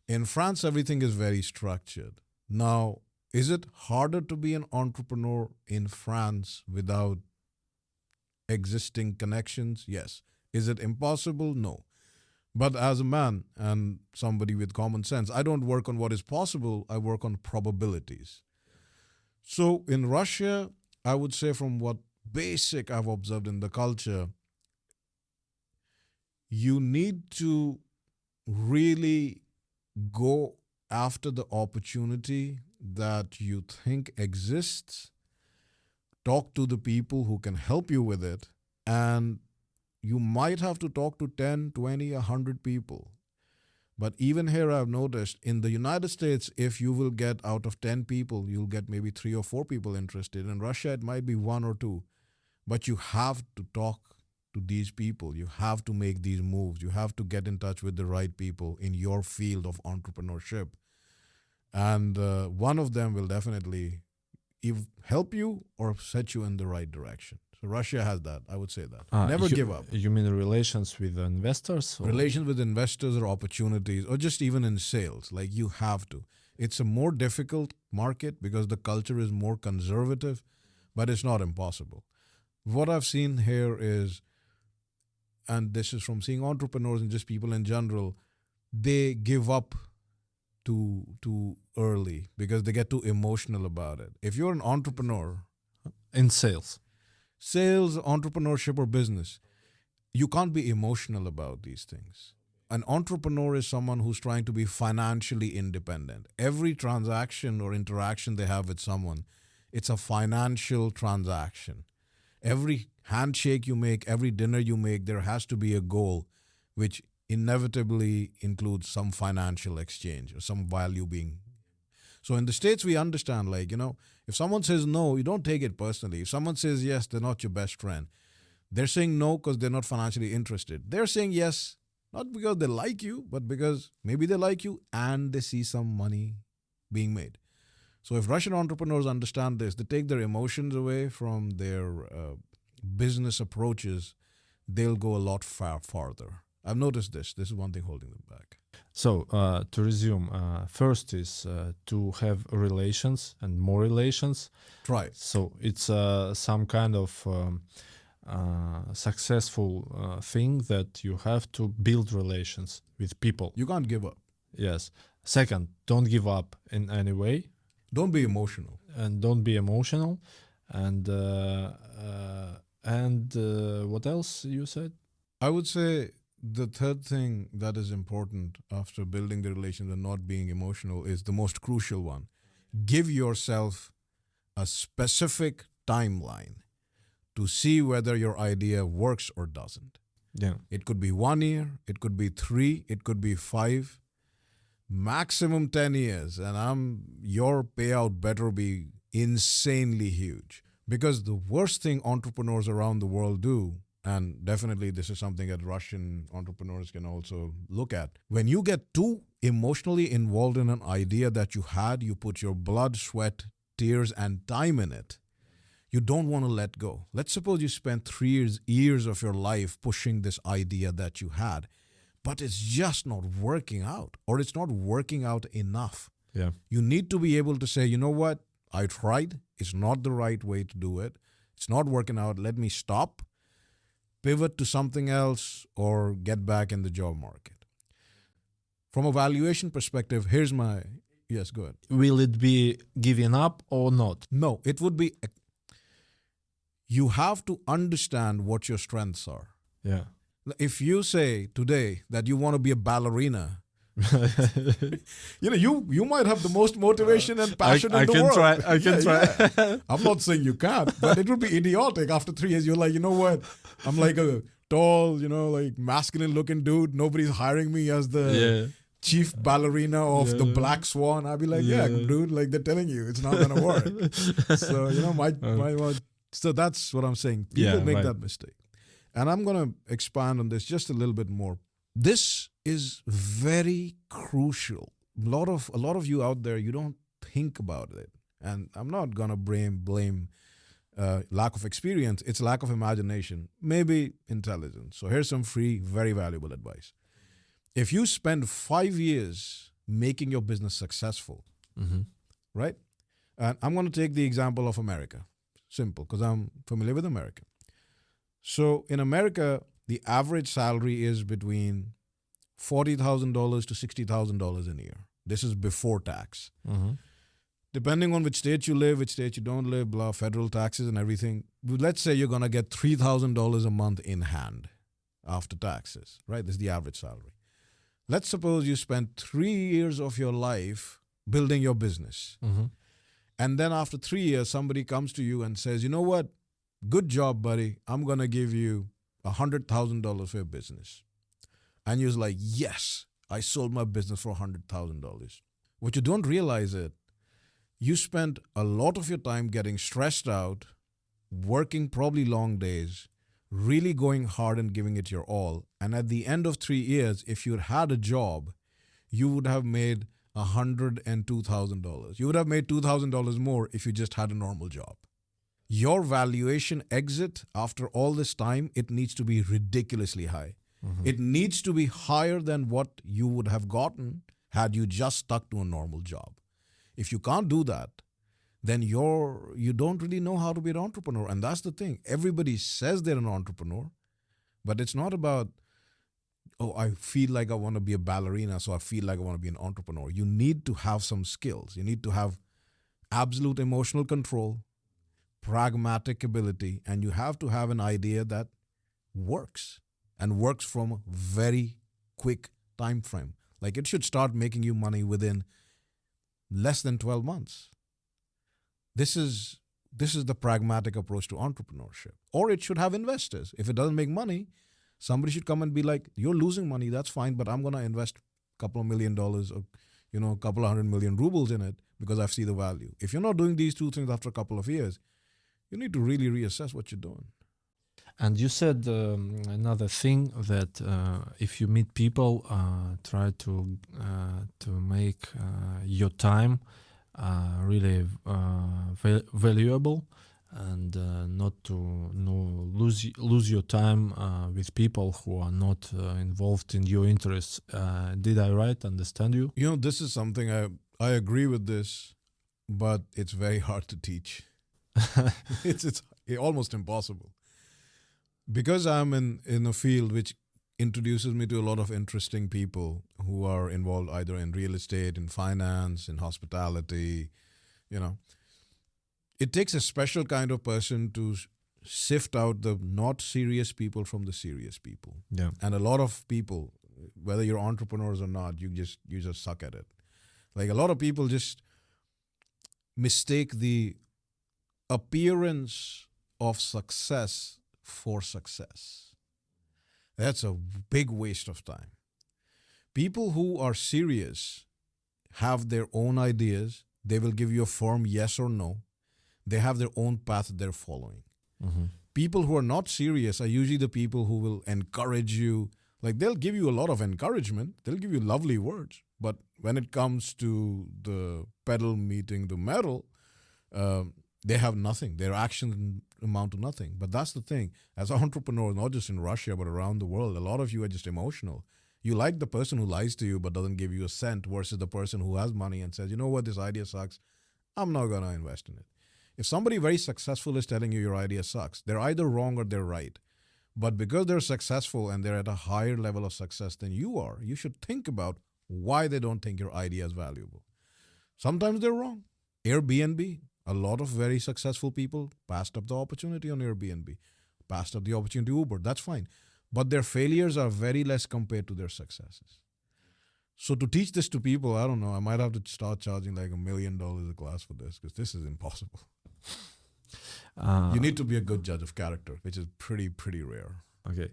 In France, everything is very structured. Now, is it harder to be an entrepreneur in France without existing connections? Yes. Is it impossible? No. But as a man and somebody with common sense, I don't work on what is possible, I work on probabilities. So in Russia, I would say from what basic I've observed in the culture, you need to really go after the opportunity that you think exists, talk to the people who can help you with it, and you might have to talk to 10, 20, 100 people. But even here, I've noticed in the United States, if you will get out of 10 people, you'll get maybe 3 or 4 people interested. In Russia, it might be 1 or 2. But you have to talk to these people. You have to make these moves. You have to get in touch with the right people in your field of entrepreneurship. And one of them will definitely help you or set you in the right direction. So Russia has that. I would say that. Never give up. You mean relations with investors? Or? Relations with investors or opportunities, or just even in sales. Like you have to. It's a more difficult market because the culture is more conservative, but it's not impossible. What I've seen here is, and this is from seeing entrepreneurs and just people in general, they give up too early because they get too emotional about it. If you're an entrepreneur in sales, entrepreneurship, or business, you can't be emotional about these things. An entrepreneur is someone who's trying to be financially independent. Every transaction or interaction they have with someone, it's a financial transaction. Every handshake you make, every dinner you make, there has to be a goal which inevitably includes some financial exchange or some value being. So in the States, we understand, if someone says no, you don't take it personally. If someone says yes, they're not your best friend. They're saying no because they're not financially interested. They're saying yes, not because they like you, but because maybe they like you and they see some money being made. So if Russian entrepreneurs understand this, they take their emotions away from their business approaches, they'll go a lot farther. I've noticed this. This is one thing holding them back. So to resume, first is to have relations and more relations. Right. So it's some kind of successful thing that you have to build relations with people. You can't give up. Yes. Second, don't give up in any way. Don't be emotional. And don't be emotional. And what else you said? I would say the third thing that is important after building the relations and not being emotional is the most crucial one. Give yourself a specific timeline to see whether your idea works or doesn't. Yeah. It could be 1 year, it could be 3, it could be 5, maximum 10 years. And your payout better be insanely huge. Because the worst thing entrepreneurs around the world do, and definitely this is something that Russian entrepreneurs can also look at. When you get too emotionally involved in an idea that you had, you put your blood, sweat, tears, and time in it, you don't want to let go. Let's suppose you spent 3 years of your life pushing this idea that you had. but it's just not working out, or it's not working out enough. Yeah. You need to be able to say, you know what, I tried. It's not the right way to do it. It's not working out. Let me stop, pivot to something else, or get back in the job market. From a valuation perspective, here's my, yes, go ahead. Will it be giving up or not? No, it would be, you have to understand what your strengths are. Yeah. If you say today that you want to be a ballerina, you might have the most motivation and passion in the world. I can try. Yeah. I'm not saying you can't, but it would be idiotic. After 3 years, you're like, you know what? I'm like a tall, like masculine looking dude. Nobody's hiring me as the chief ballerina of the Black Swan. I'd be like, yeah, dude, like they're telling you it's not going to work. So, so that's what I'm saying. People make that mistake. And I'm going to expand on this just a little bit more. This is very crucial. A lot of you out there, you don't think about it. And I'm not going to blame lack of experience. It's lack of imagination, maybe intelligence. So here's some free, very valuable advice. If you spend 5 years making your business successful, right? And I'm going to take the example of America. Simple, because I'm familiar with America. So in America, the average salary is between $40,000 to $60,000 a year. This is before tax. Depending on which state you live, which state you don't live, blah, federal taxes and everything. Let's say you're going to get $3,000 a month in hand after taxes, right? This is the average salary. Let's suppose you spend 3 years of your life building your business. And then after 3 years, somebody comes to you and says, you know what? Good job, buddy. I'm going to give you $100,000 for your business. And you're like, yes, I sold my business for $100,000. What you don't realize is you spent a lot of your time getting stressed out, working probably long days, really going hard and giving it your all. And at the end of 3 years, if you had a job, you would have made $102,000. You would have made $2,000 more if you just had a normal job. Your valuation exit after all this time, it needs to be ridiculously high. It needs to be higher than what you would have gotten had you just stuck to a normal job. If you can't do that, then you don't really know how to be an entrepreneur. And that's the thing. Everybody says they're an entrepreneur, but it's not about, oh, I feel like I want to be a ballerina, so I feel like I want to be an entrepreneur. You need to have some skills. You need to have absolute emotional control, pragmatic ability, and you have to have an idea that works and works from a very quick time frame. Like it should start making you money within less than 12 months. This is the pragmatic approach to entrepreneurship. Or it should have investors. If it doesn't make money, somebody should come and be like, you're losing money, that's fine, but I'm going to invest a couple of $1 million or a couple of 100 million rubles in it because I see the value. If you're not doing these two things after a couple of years, you need to really reassess what you're doing. And you said another thing that if you meet people, try to make your time really valuable, and not to lose your time with people who are not involved in your interests. Did I understand you? This is something I agree with this, but it's very hard to teach. It's almost impossible. Because I'm in a field which introduces me to a lot of interesting people who are involved either in real estate, in finance, in hospitality, it takes a special kind of person to sift out the not serious people from the serious people. Yeah. And a lot of people, whether you're entrepreneurs or not, you just suck at it. Like a lot of people just mistake the appearance of success for success. That's a big waste of time. People who are serious have their own ideas. They will give you a firm yes or no. They have their own path they're following. People who are not serious are usually the people who will encourage you. Like they'll give you a lot of encouragement. They'll give you lovely words. But when it comes to the pedal meeting the metal, they have nothing. Their actions amount to nothing. But that's the thing. As an entrepreneur, not just in Russia, but around the world, a lot of you are just emotional. You like the person who lies to you but doesn't give you a cent versus the person who has money and says, you know what, this idea sucks. I'm not going to invest in it. If somebody very successful is telling you your idea sucks, they're either wrong or they're right. But because they're successful and they're at a higher level of success than you are, you should think about why they don't think your idea is valuable. Sometimes they're wrong. Airbnb, a lot of very successful people passed up the opportunity on Airbnb, passed up the opportunity Uber. That's fine. But their failures are very less compared to their successes. So to teach this to people, I don't know, I might have to start charging like $1 million a class for this because this is impossible. You need to be a good judge of character, which is pretty rare. Okay.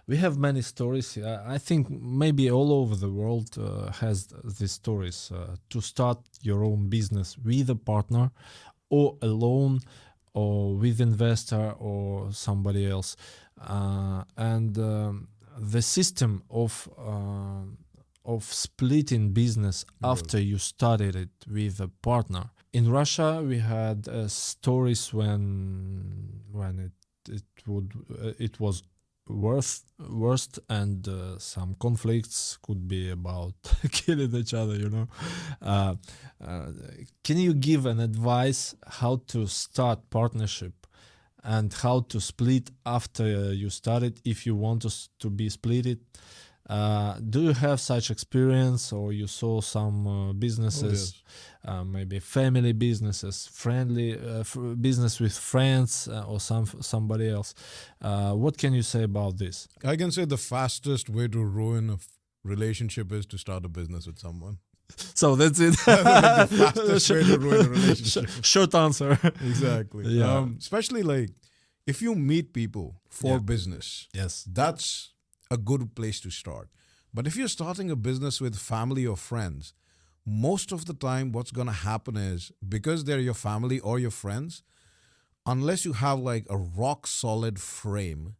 We have many stories. I think maybe all over the world has these stories. To start your own business with a partner or alone or with investor or somebody else. And the system of splitting business after you started it with a partner. In Russia, we had stories when it was worst and some conflicts could be about killing each other, you know. Can you give an advice how to start partnership and how to split after you started if you want to be splitted? Do you have such experience, or you saw some businesses, maybe family businesses, friendly business with friends, or somebody else? What can you say about this? I can say the fastest way to ruin a relationship is to start a business with someone. So that's it. That's like the fastest way to ruin a relationship. Short answer. Exactly. Yeah. Especially like if you meet people for business, yes, that's a good place to start. But if you're starting a business with family or friends, most of the time what's going to happen is, because they're your family or your friends, unless you have like a rock solid frame,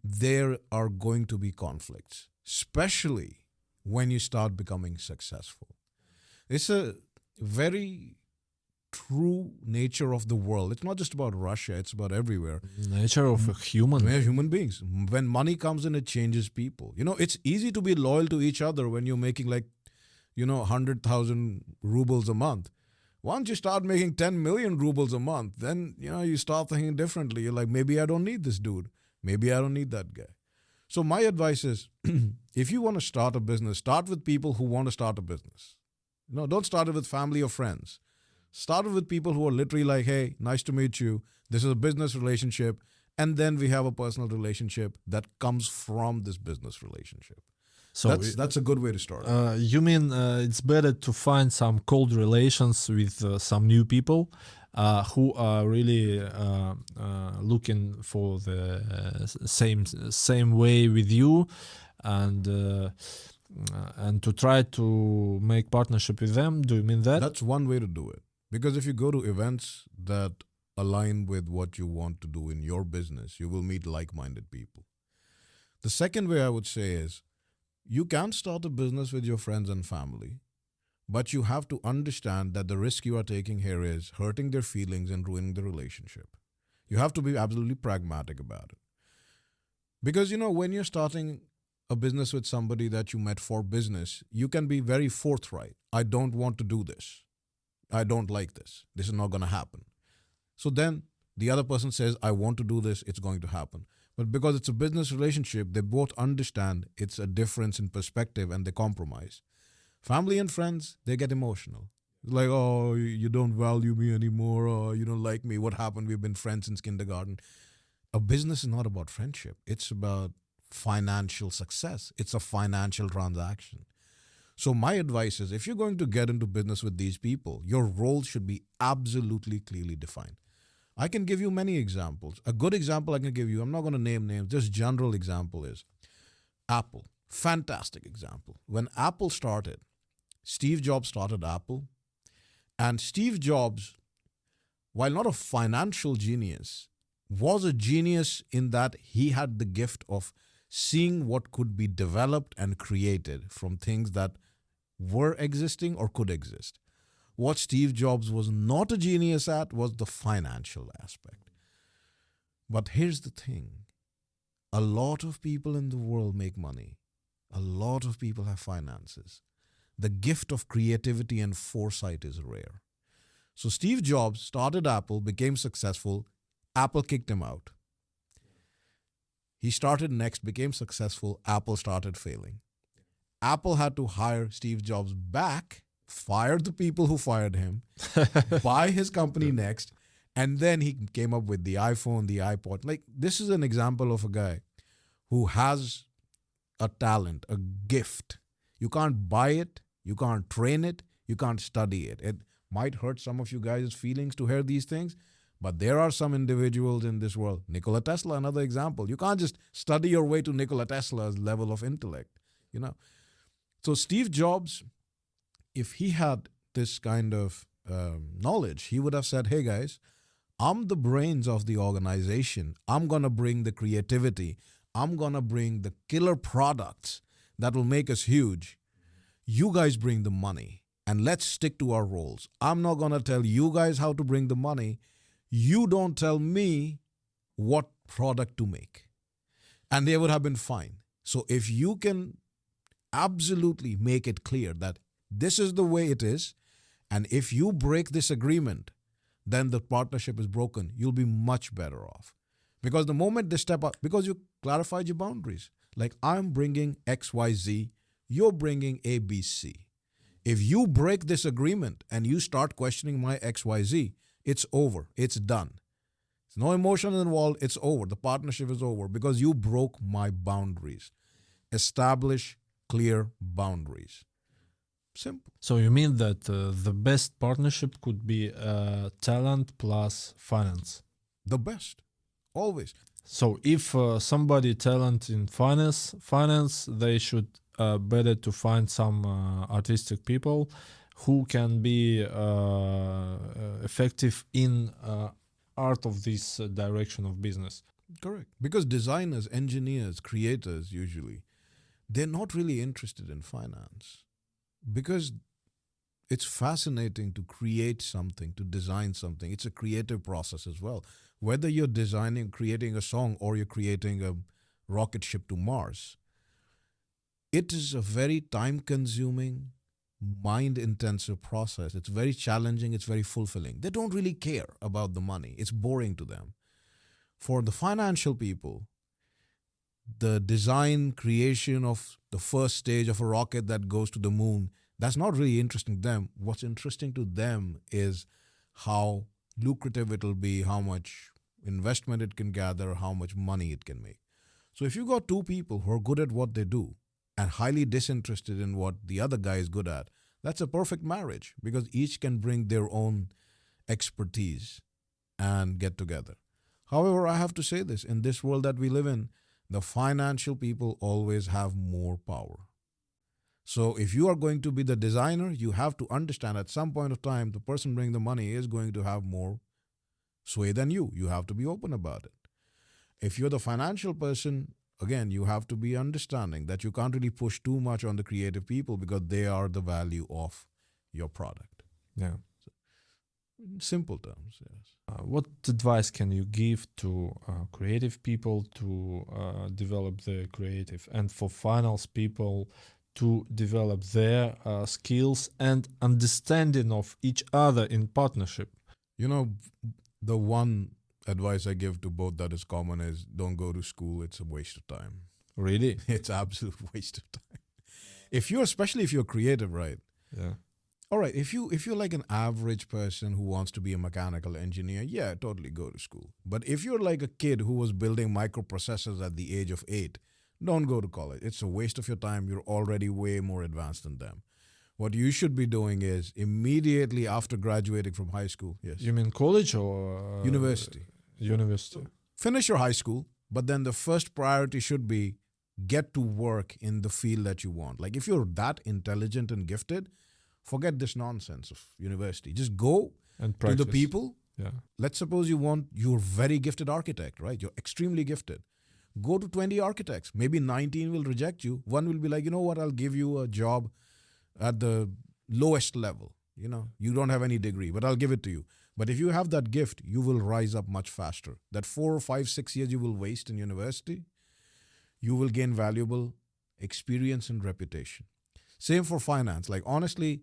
there are going to be conflicts, especially when you start becoming successful. It's a very true nature of the world. It's not just about Russia, it's about everywhere. Nature of a human. We're human beings. When money comes in, it changes people. You know, it's easy to be loyal to each other when you're making like, 100,000 rubles a month. Once you start making 10 million rubles a month, then, you start thinking differently. You're like, maybe I don't need this dude. Maybe I don't need that guy. So my advice is, if you want to start a business, start with people who want to start a business. Don't start it with family or friends. Start with people who are literally like, hey, nice to meet you. This is a business relationship. And then we have a personal relationship that comes from this business relationship. So that's a good way to start. You mean it's better to find some cold relations with some new people who are really looking for the same way with you, and to try to make partnership with them? Do you mean that? That's one way to do it. Because if you go to events that align with what you want to do in your business, you will meet like-minded people. The second way I would say is, you can start a business with your friends and family, but you have to understand that the risk you are taking here is hurting their feelings and ruining the relationship. You have to be absolutely pragmatic about it. Because, when you're starting a business with somebody that you met for business, you can be very forthright. I don't want to do this. I don't like this. This is not going to happen. So then the other person says, I want to do this. It's going to happen. But because it's a business relationship, they both understand it's a difference in perspective and they compromise. Family and friends, they get emotional. It's like, oh, you don't value me anymore, or you don't like me. What happened? We've been friends since kindergarten. A business is not about friendship. It's about financial success. It's a financial transaction. So my advice is, if you're going to get into business with these people, your role should be absolutely clearly defined. I can give you many examples. A good example I can give you, I'm not going to name names, just general example is Apple. Fantastic example. When Apple started, Steve Jobs started Apple. And Steve Jobs, while not a financial genius, was a genius in that he had the gift of seeing what could be developed and created from things that were existing or could exist. What Steve Jobs was not a genius at was the financial aspect. But here's the thing. A lot of people in the world make money. A lot of people have finances. The gift of creativity and foresight is rare. So Steve Jobs started Apple, became successful. Apple kicked him out. He started Next, became successful. Apple started failing. Apple had to hire Steve Jobs back, fire the people who fired him, buy his company Next, and then he came up with the iPhone, the iPod. Like, this is an example of a guy who has a talent, a gift. You can't buy it, you can't train it, you can't study it. It might hurt some of you guys' feelings to hear these things, but there are some individuals in this world. Nikola Tesla, another example. You can't just study your way to Nikola Tesla's level of intellect, you know. So Steve Jobs, if he had this kind of knowledge, he would have said, hey guys, I'm the brains of the organization. I'm going to bring the creativity. I'm going to bring the killer products that will make us huge. You guys bring the money and let's stick to our roles. I'm not going to tell you guys how to bring the money. You don't tell me what product to make. And they would have been fine. So if you can absolutely make it clear that this is the way it is, and if you break this agreement, then the partnership is broken, you'll be much better off. Because the moment they step up, because you clarified your boundaries, like I'm bringing XYZ, you're bringing ABC. If you break this agreement and you start questioning my XYZ, it's over, it's done. There's no emotion involved, it's over. The partnership is over because you broke my boundaries. Establish clear boundaries. Simple. So you mean that the best partnership could be talent plus finance? The best, always. So if somebody talent in finance, they should better to find some artistic people who can be effective in art of this direction of business. Correct. Because designers, engineers, creators usually, they're not really interested in finance. Because it's fascinating to create something, to design something. It's a creative process as well. Whether you're designing, creating a song, or you're creating a rocket ship to Mars, it is a very time-consuming, mind-intensive process. It's very challenging. It's very fulfilling. They don't really care about the money. It's boring to them. For the financial people, the design, creation of the first stage of a rocket that goes to the moon, that's not really interesting to them. What's interesting to them is how lucrative it will be, how much investment it can gather, how much money it can make. So if you got two people who are good at what they do and highly disinterested in what the other guy is good at, that's a perfect marriage because each can bring their own expertise and get together. However, I have to say this, in this world that we live in, the financial people always have more power. So if you are going to be the designer, you have to understand at some point of time, the person bringing the money is going to have more sway than you. You have to be open about it. If you're the financial person, again, you have to be understanding that you can't really push too much on the creative people because they are the value of your product. Yeah. So, in simple terms, yes. What advice can you give to creative people to develop the creative and for finance people to develop their skills and understanding of each other in partnership? You know, the one advice I give to both that is common is don't go to school. It's a waste of time. Really? It's absolute waste of time. Especially if you're creative, right? Yeah. All right, if you're like an average person who wants to be a mechanical engineer, yeah, totally go to school. But if you're like a kid who was building microprocessors at the age of 8, don't go to college. It's a waste of your time. You're already way more advanced than them. What you should be doing is immediately after graduating from high school, yes. You mean college or University. University. Finish your high school, but then the first priority should be get to work in the field that you want. Like if you're that intelligent and gifted, forget this nonsense of university. Just go And to the people. Yeah. Let's suppose you're a very gifted architect, right? You're extremely gifted. Go to 20 architects. Maybe 19 will reject you. One will be like, you know what, I'll give you a job at the lowest level. You know, you don't have any degree, but I'll give it to you. But if you have that gift, you will rise up much faster. That 4 or 5, 6 years you will waste in university, you will gain valuable experience and reputation. Same for finance. Like, honestly,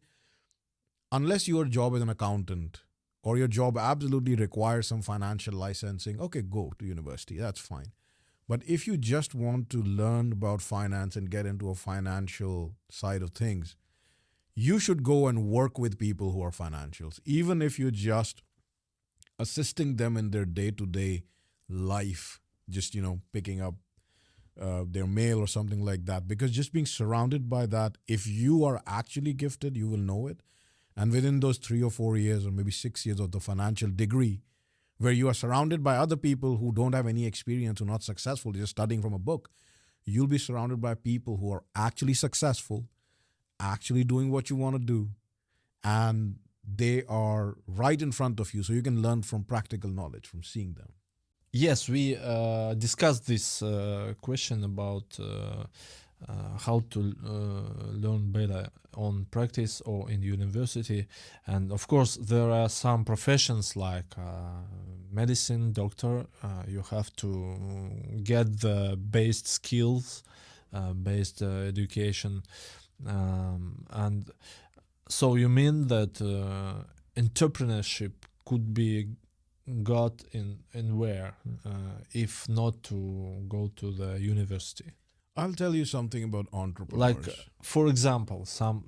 unless your job is an accountant or your job absolutely requires some financial licensing, okay, go to university. That's fine. But if you just want to learn about finance and get into a financial side of things, you should go and work with people who are financials, even if you're just assisting them in their day-to-day life, just, picking up their mail or something like that. Because just being surrounded by that, if you are actually gifted, you will know it. And within those 3 or 4 years or maybe 6 years of the financial degree, where you are surrounded by other people who don't have any experience, who are not successful, just studying from a book, you'll be surrounded by people who are actually successful, actually doing what you want to do, and they are right in front of you, so you can learn from practical knowledge, from seeing them. Yes, we discussed this question about how to learn better on practice or in university. And of course, there are some professions like medicine, doctor. You have to get the based skills, based education. And so you mean that entrepreneurship could be got in where, if not to go to the university? I'll tell you something about entrepreneurs. Like, for example, some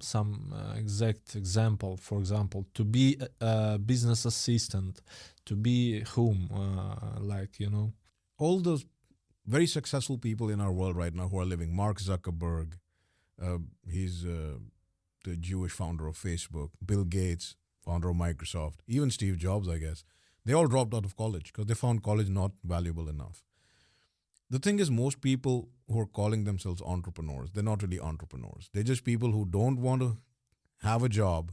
exact example. For example, to be a business assistant, to be whom, all those very successful people in our world right now who are living. Mark Zuckerberg, he's the Jewish founder of Facebook. Bill Gates, founder of Microsoft. Even Steve Jobs, I guess. They all dropped out of college because they found college not valuable enough. The thing is, most people who are calling themselves entrepreneurs, they're not really entrepreneurs. They're just people who don't want to have a job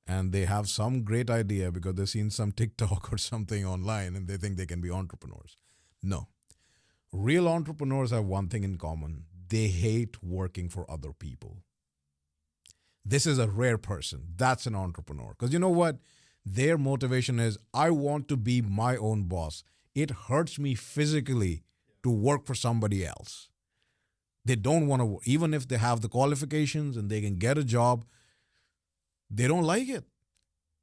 and they have some great idea because they've seen some TikTok or something online and they think they can be entrepreneurs. No. Real entrepreneurs have one thing in common. They hate working for other people. This is a rare person. That's an entrepreneur. Because you know what? Their motivation is, I want to be my own boss. It hurts me physically to work for somebody else. They don't want to, even if they have the qualifications and they can get a job, they don't like it.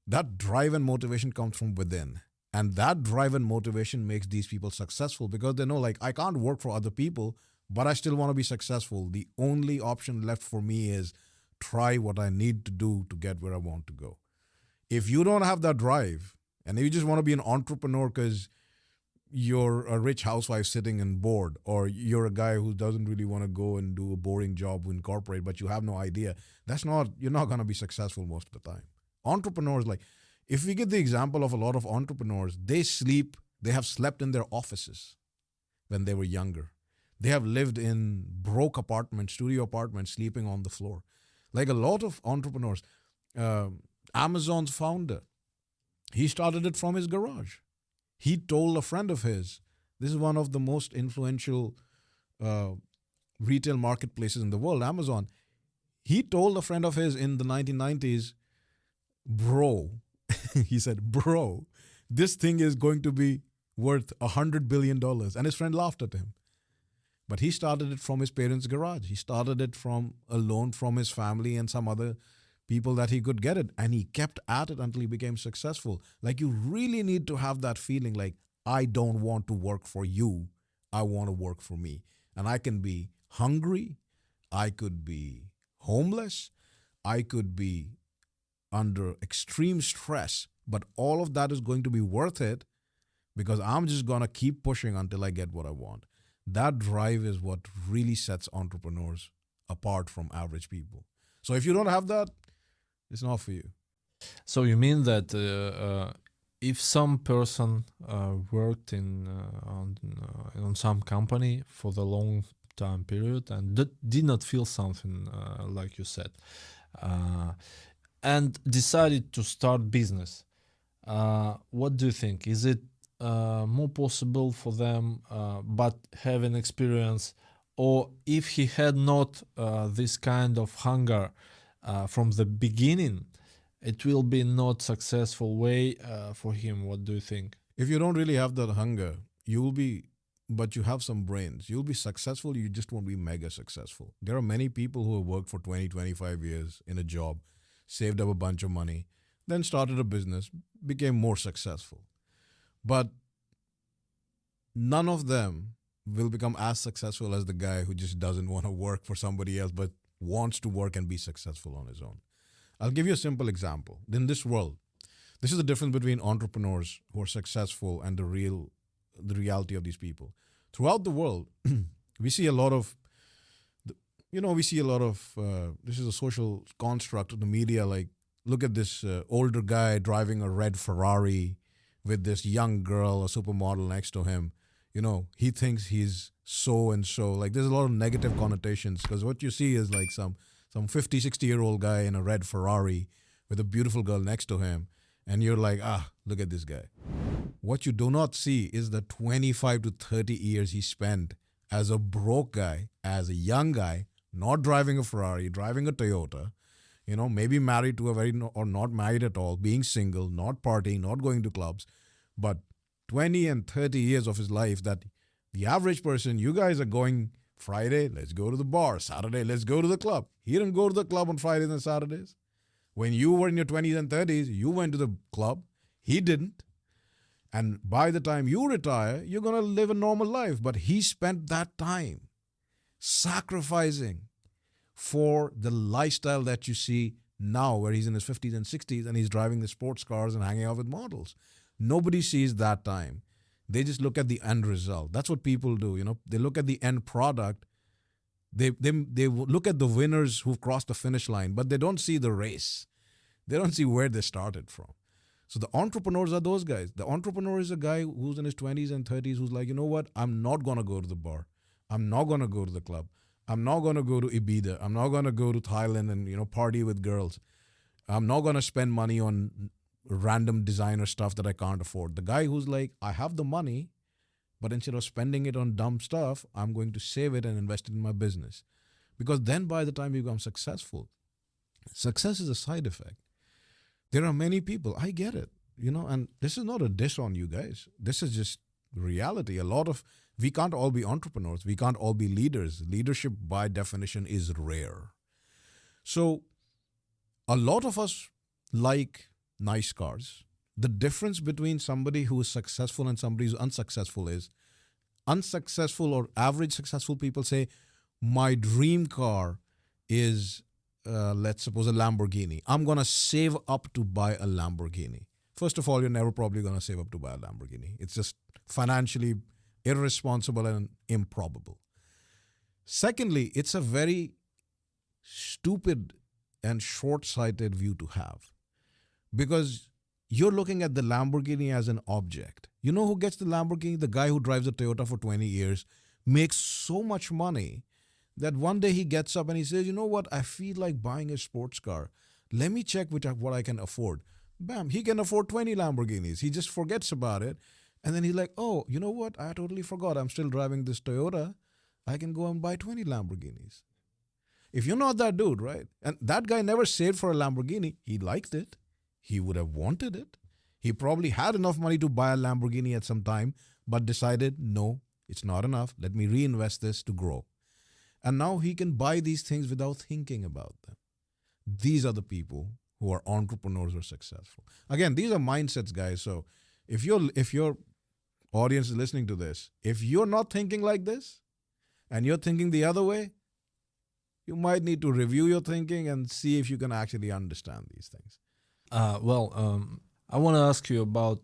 That drive and motivation comes from within. And that drive and motivation makes these people successful because they know, like, I can't work for other people, but I still want to be successful. The only option left for me is try what I need to do to get where I want to go. If you don't have that drive and if you just want to be an entrepreneur because you're a rich housewife sitting and bored, or you're a guy who doesn't really want to go and do a boring job in corporate, but you have no idea, you're not going to be successful most of the time. Entrepreneurs, like, if we get the example of a lot of entrepreneurs, they have slept in their offices when they were younger. They have lived in broke apartments, studio apartments, sleeping on the floor. Like a lot of entrepreneurs, Amazon's founder, he started it from his garage. He told a friend of his, this is one of the most influential retail marketplaces in the world, Amazon. He told a friend of his in the 1990s, bro, he said, bro, this thing is going to be worth $100 billion. And his friend laughed at him. But he started it from his parents' garage. He started it from a loan from his family and some other people that he could get it. And he kept at it until he became successful. Like, you really need to have that feeling like, I don't want to work for you. I want to work for me. And I can be hungry. I could be homeless. I could be under extreme stress. But all of that is going to be worth it because I'm just going to keep pushing until I get what I want. That drive is what really sets entrepreneurs apart from average people. So if you don't have that, it's not for you. So you mean that if some person worked on some company for the long time period and did not feel something like you said, and decided to start business, what do you think? Is it more possible for them, but having experience, or if he had not this kind of hunger from the beginning, it will be not successful way for him? What do you think? If you don't really have that hunger, you will be but you have some brains. You'll be successful, you just won't be mega successful. There are many people who have worked for 20, 25 years in a job, saved up a bunch of money, then started a business, became more successful. But none of them will become as successful as the guy who just doesn't want to work for somebody else but wants to work and be successful on his own. I'll give you a simple example. In this world, this is the difference between entrepreneurs who are successful and the reality of these people. Throughout the world, we see a lot of, this is a social construct of the media. Like, look at this older guy driving a red Ferrari with this young girl, a supermodel next to him. He thinks he's so and so. Like, there's a lot of negative connotations because what you see is like some 50, 60-year-old guy in a red Ferrari with a beautiful girl next to him. And you're like, look at this guy. What you do not see is the 25 to 30 years he spent as a broke guy, as a young guy, not driving a Ferrari, driving a Toyota, maybe married to or not married at all, being single, not partying, not going to clubs, but 20 and 30 years of his life that the average person, you guys are going Friday, let's go to the bar. Saturday, let's go to the club. He didn't go to the club on Fridays and Saturdays. When you were in your 20s and 30s, you went to the club. He didn't. And by the time you retire, you're going to live a normal life. But he spent that time sacrificing for the lifestyle that you see now, where he's in his 50s and 60s and he's driving the sports cars and hanging out with models. Nobody sees that time. They just look at the end result. That's what people do. They look at the end product. They look at the winners who've crossed the finish line, but they don't see the race. They don't see where they started from. So the entrepreneurs are those guys. The entrepreneur is a guy who's in his 20s and 30s who's like, you know what? I'm not going to go to the bar. I'm not going to go to the club. I'm not going to go to Ibiza. I'm not going to go to Thailand and, party with girls. I'm not going to spend money on random designer stuff that I can't afford. The guy who's like, I have the money, but instead of spending it on dumb stuff, I'm going to save it and invest it in my business. Because then by the time you become successful, success is a side effect. There are many people, I get it, and this is not a diss on you guys. This is just reality. We can't all be entrepreneurs. We can't all be leaders. Leadership by definition is rare. So a lot of us like nice cars. The difference between somebody who is successful and somebody who's unsuccessful is unsuccessful or average successful people say, my dream car is, let's suppose, a Lamborghini. I'm going to save up to buy a Lamborghini. First of all, you're never probably going to save up to buy a Lamborghini. It's just financially irresponsible and improbable. Secondly, it's a very stupid and short-sighted view to have because you're looking at the Lamborghini as an object. You know who gets the Lamborghini? The guy who drives a Toyota for 20 years, makes so much money that one day he gets up and he says, you know what, I feel like buying a sports car. Let me check what I can afford. Bam, he can afford 20 Lamborghinis. He just forgets about it. And then he's like, oh, you know what? I totally forgot. I'm still driving this Toyota. I can go and buy 20 Lamborghinis. If you're not that dude, right? And that guy never saved for a Lamborghini. He liked it. He would have wanted it. He probably had enough money to buy a Lamborghini at some time, but decided, no, it's not enough. Let me reinvest this to grow. And now he can buy these things without thinking about them. These are the people who are entrepreneurs or successful. Again, these are mindsets, guys. So if your audience is listening to this, if you're not thinking like this and you're thinking the other way, you might need to review your thinking and see if you can actually understand these things. I want to ask you about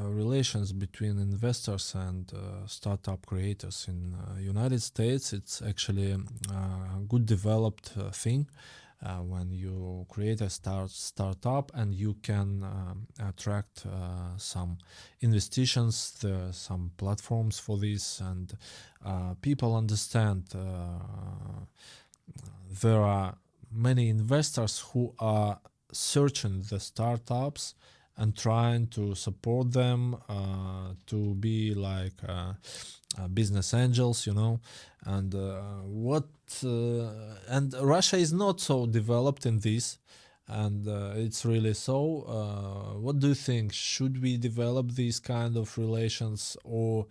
relations between investors and startup creators. In United States, it's actually a good developed thing when you create a startup and you can attract some investitions. There are some platforms for this, and people understand there are many investors who are searching the startups and trying to support them to be like business angels, and and Russia is not so developed in this. and it's really so. What do you think? Should we develop these kind of relations, or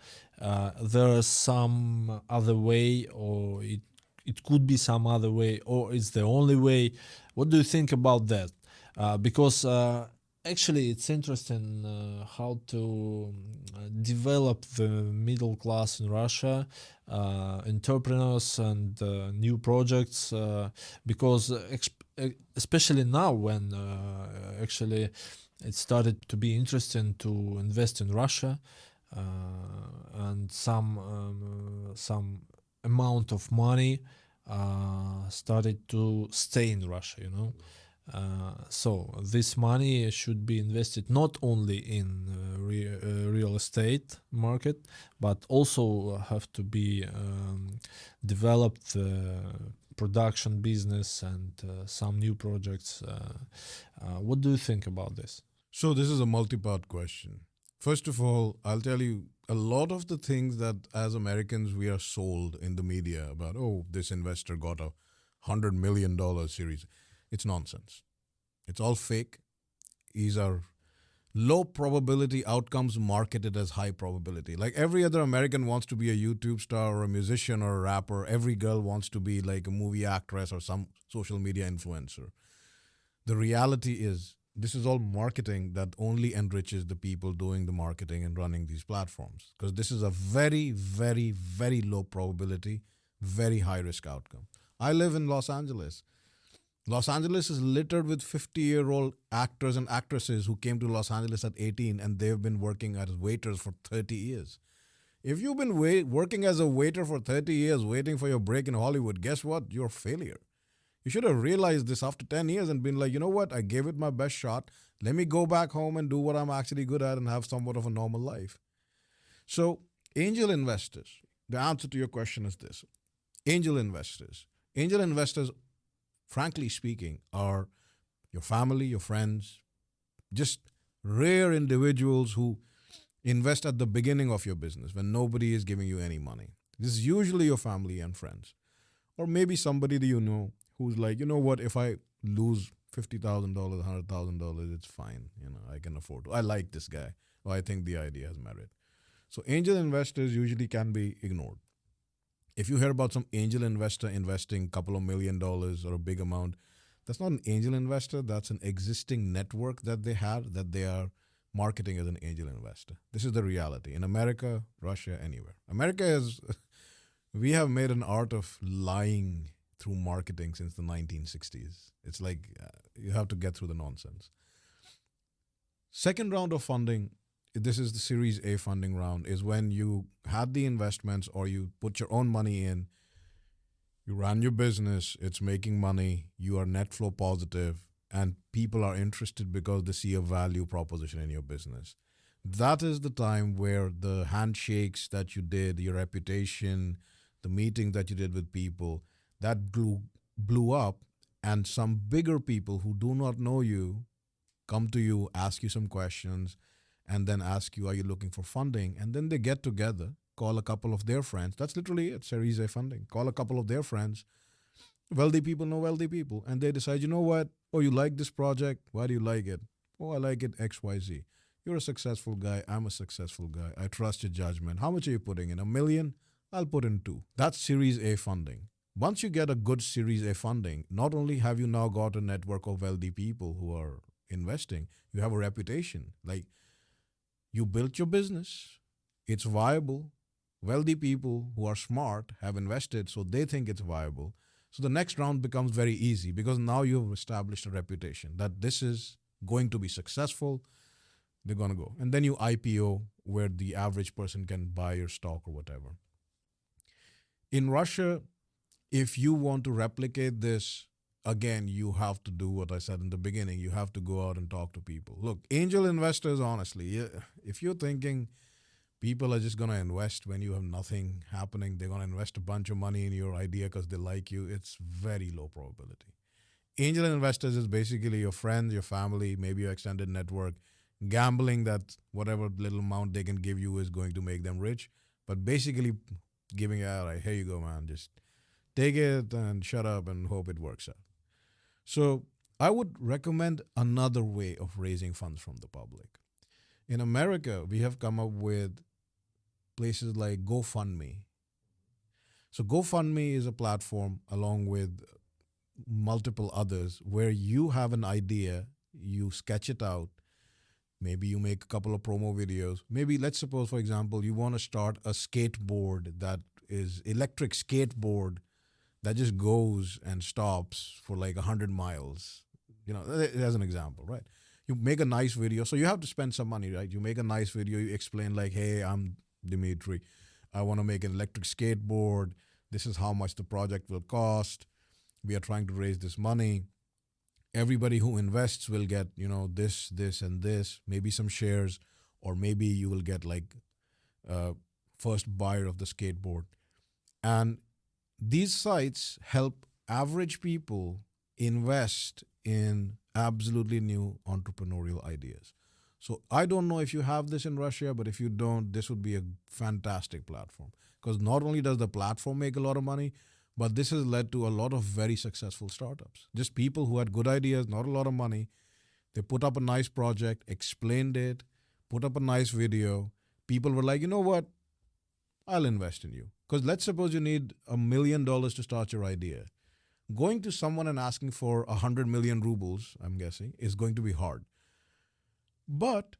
there's some other way, or it could be some other way, or it's the only way? What do you think about that? Because actually, it's interesting how to develop the middle class in Russia, entrepreneurs and new projects, because especially now when actually it started to be interesting to invest in Russia, and some amount of money started to stay in Russia, you know. So this money should be invested not only in real estate market, but also have to be developed production business and some new projects. What do you think about this? So this is a multi-part question. First of all, I'll tell you a lot of the things that as Americans we are sold in the media about, oh, this investor got $100 million series. It's nonsense. It's all fake. These are low probability outcomes marketed as high probability. Like every other American wants to be a YouTube star or a musician or a rapper. Every girl wants to be like a movie actress or some social media influencer. The reality is, this is all marketing that only enriches the people doing the marketing and running these platforms. Because this is a very, very, very low probability, very high risk outcome. I live in Los Angeles. Los Angeles is littered with 50-year-old actors and actresses who came to Los Angeles at 18 and they've been working as waiters for 30 years. If you've been working as a waiter for 30 years, waiting for your break in Hollywood, guess what? You're a failure. You should have realized this after 10 years and been like, you know what? I gave it my best shot. Let me go back home and do what I'm actually good at and have somewhat of a normal life. So, angel investors, the answer to your question is this. Angel investors. Angel investors, frankly speaking, are your family, your friends, just rare individuals who invest at the beginning of your business when nobody is giving you any money. This is usually your family and friends. Or maybe somebody that you know who's like, you know what, if I lose $50,000, $100,000, it's fine. You know, I can afford to. I like this guy. Or I think the idea has merit. So angel investors usually can be ignored. If you hear about some angel investor investing a couple of $1 million or a big amount, that's not an angel investor. That's an existing network that they had that they are marketing as an angel investor. This is the reality. In America, Russia, anywhere. America is, we have made an art of lying through marketing since the 1960s. It's like you have to get through the nonsense. Second round of funding, this is the Series A funding round, is when you had the investments or you put your own money in, you ran your business, it's making money, you are net flow positive, and people are interested because they see a value proposition in your business. That is the time where the handshakes that you did, your reputation, the meeting that you did with people, that blew up, and some bigger people who do not know you come to you, ask you some questions, and then ask you, are you looking for funding? And then they get together, call a couple of their friends. That's literally it, Series A funding. Call a couple of their friends. Wealthy people know wealthy people. And they decide, you know what? Oh, you like this project? Why do you like it? Oh, I like it XYZ. You're a successful guy. I'm a successful guy. I trust your judgment. How much are you putting in? $1 million? I'll put in 2. That's Series A funding. Once you get a good Series A funding, not only have you now got a network of wealthy people who are investing, you have a reputation. Like, you built your business, it's viable. Wealthy people who are smart have invested, so they think it's viable. So the next round becomes very easy because now you've established a reputation that this is going to be successful. They're going to go. And then you IPO where the average person can buy your stock or whatever. In Russia, if you want to replicate this, again, you have to do what I said in the beginning. You have to go out and talk to people. Look, angel investors, honestly, if you're thinking people are just going to invest when you have nothing happening, they're going to invest a bunch of money in your idea because they like you, it's very low probability. Angel investors is basically your friends, your family, maybe your extended network, gambling that whatever little amount they can give you is going to make them rich, but basically giving out, like, here you go, man, just take it and shut up and hope it works out. So I would recommend another way of raising funds from the public. In America, we have come up with places like GoFundMe. So GoFundMe is a platform along with multiple others where you have an idea, you sketch it out, maybe you make a couple of promo videos. Maybe let's suppose, for example, you want to start a skateboard that is electric skateboard that just goes and stops for like 100 miles. As an example, right? You make a nice video. So you have to spend some money, right? You make a nice video. You explain like, hey, I'm Dimitri. I want to make an electric skateboard. This is how much the project will cost. We are trying to raise this money. Everybody who invests will get, this, and this, maybe some shares, or maybe you will get like first buyer of the skateboard. And these sites help average people invest in absolutely new entrepreneurial ideas. So I don't know if you have this in Russia, but if you don't, this would be a fantastic platform. Because not only does the platform make a lot of money, but this has led to a lot of very successful startups. Just people who had good ideas, not a lot of money. They put up a nice project, explained it, put up a nice video. People were like, you know what? I'll invest in you. Because let's suppose you need $1 million to start your idea. Going to someone and asking for 100 million rubles, I'm guessing, is going to be hard. But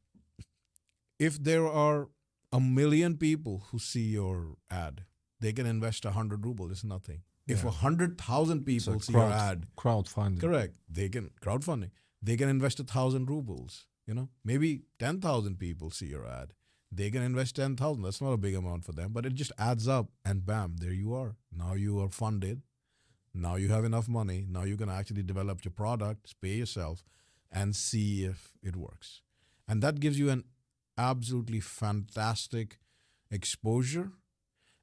if there are 1 million people who see your ad, they can invest 100 rubles. It's nothing. Yeah. If 100,000 people see your ad, crowdfunding. Correct. They can crowdfunding. They can invest 1,000 rubles. Maybe 10,000 people see your ad. They can invest 10,000. That's not a big amount for them, but it just adds up, and bam, there you are. Now you are funded. Now you have enough money. Now you can actually develop your product, pay yourself, and see if it works. And that gives you an absolutely fantastic exposure,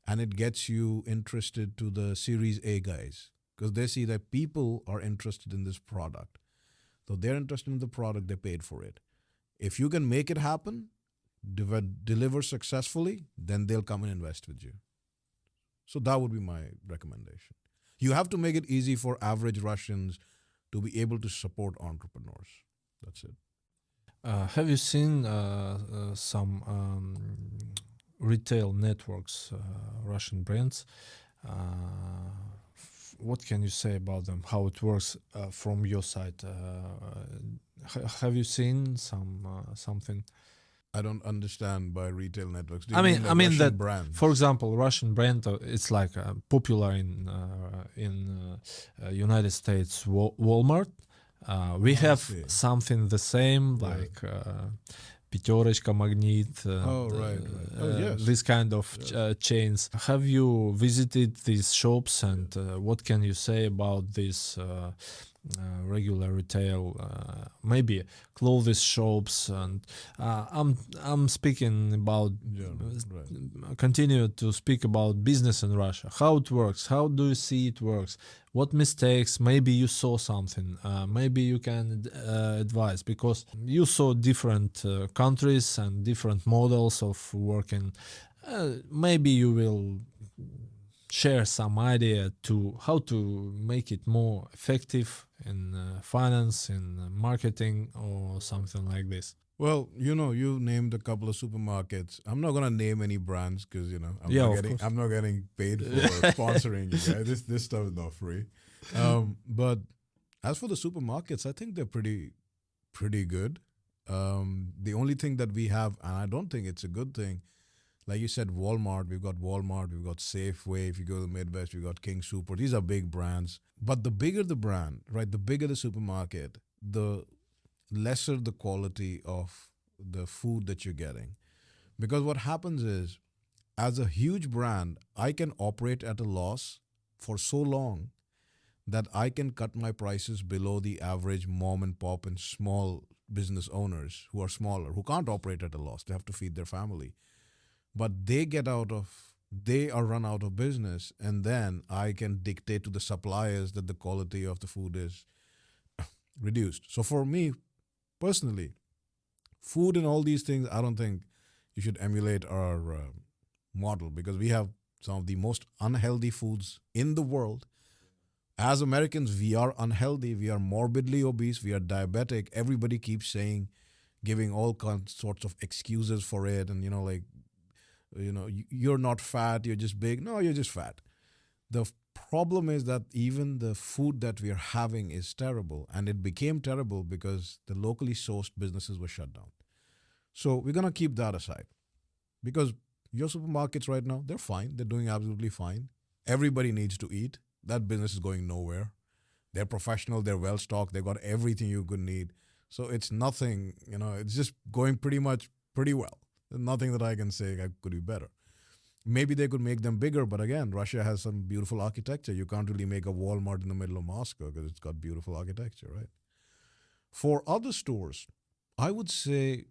and it gets you interested to the Series A guys because they see that people are interested in this product. So they're interested in the product, they paid for it. If you can make it happen, deliver successfully, then they'll come and invest with you. So that would be my recommendation. You have to make it easy for average Russians to be able to support entrepreneurs. That's it. Have you seen some retail networks, Russian brands? What can you say about them? How it works from your side? Have you seen something? I don't understand by retail networks. I mean Russian that brands? For example, Russian brand. It's like popular in United States. Walmart. We have something the same, like Пятерочка, Magnet. Yes. This kind of chains. Have you visited these shops, and what can you say about this regular retail? Maybe clothes shops, and I'm speaking about. Continue to speak about business in Russia. How it works? How do you see it works? What mistakes? Maybe you saw something. Maybe you can advise, because you saw different countries and different models of working. Maybe you will share some idea to how to make it more effective in finance, in marketing, or something like this. Well, you named a couple of supermarkets. I'm not gonna name any brands because I'm not getting paid for sponsoring you guys. This stuff is not free. But as for the supermarkets, I think they're pretty good. The only thing that we have, and I don't think it's a good thing, like you said, Walmart. We've got Safeway. If you go to the Midwest, we've got King Super. These are big brands. But the bigger the brand, right? The bigger the supermarket, the lesser the quality of the food that you're getting. Because what happens is, as a huge brand, I can operate at a loss for so long that I can cut my prices below the average mom and pop and small business owners who are smaller, who can't operate at a loss. They have to feed their family. But they are run out of business, and then I can dictate to the suppliers that the quality of the food is reduced. So for me, personally, food and all these things, I don't think you should emulate our model, because we have some of the most unhealthy foods in the world, As Americans, we are unhealthy, we are morbidly obese, we are diabetic. Everybody keeps saying, giving all sorts of excuses for it, and you're not fat, you're just big. No, you're just fat. The problem is that even the food that we are having is terrible, and it became terrible because the locally sourced businesses were shut down. So we're going to keep that aside, because your supermarkets right now, they're fine. They're doing absolutely fine. Everybody needs to eat. That business is going nowhere. They're professional. They're well stocked. They've got everything you could need. So it's nothing, it's just going pretty well. There's nothing that I can say could be better. Maybe they could make them bigger, but again, Russia has some beautiful architecture. You can't really make a Walmart in the middle of Moscow because it's got beautiful architecture, right? For other stores, I would say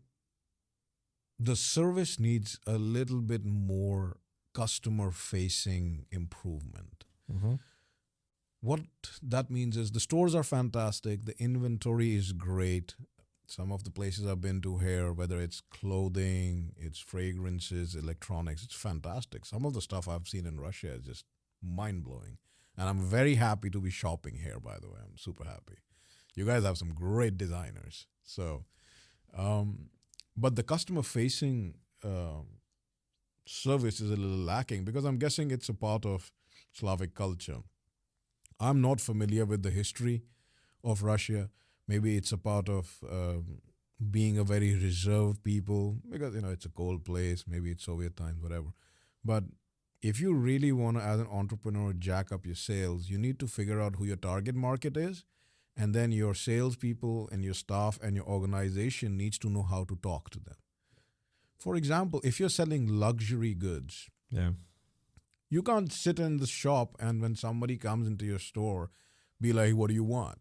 the service needs a little bit more customer-facing improvement. Mm-hmm. What that means is the stores are fantastic. The inventory is great. Some of the places I've been to here, whether it's clothing, it's fragrances, electronics, it's fantastic. Some of the stuff I've seen in Russia is just mind-blowing. And I'm very happy to be shopping here, by the way. I'm super happy. You guys have some great designers. So, but the customer-facing service is a little lacking because I'm guessing it's a part of Slavic culture. I'm not familiar with the history of Russia. Maybe it's a part of being a very reserved people because, it's a cold place. Maybe it's Soviet times, whatever. But if you really want to, as an entrepreneur, jack up your sales, you need to figure out who your target market is. And then your salespeople and your staff and your organization needs to know how to talk to them. For example, if you're selling luxury goods, Yeah. you can't sit in the shop and when somebody comes into your store, be like, what do you want?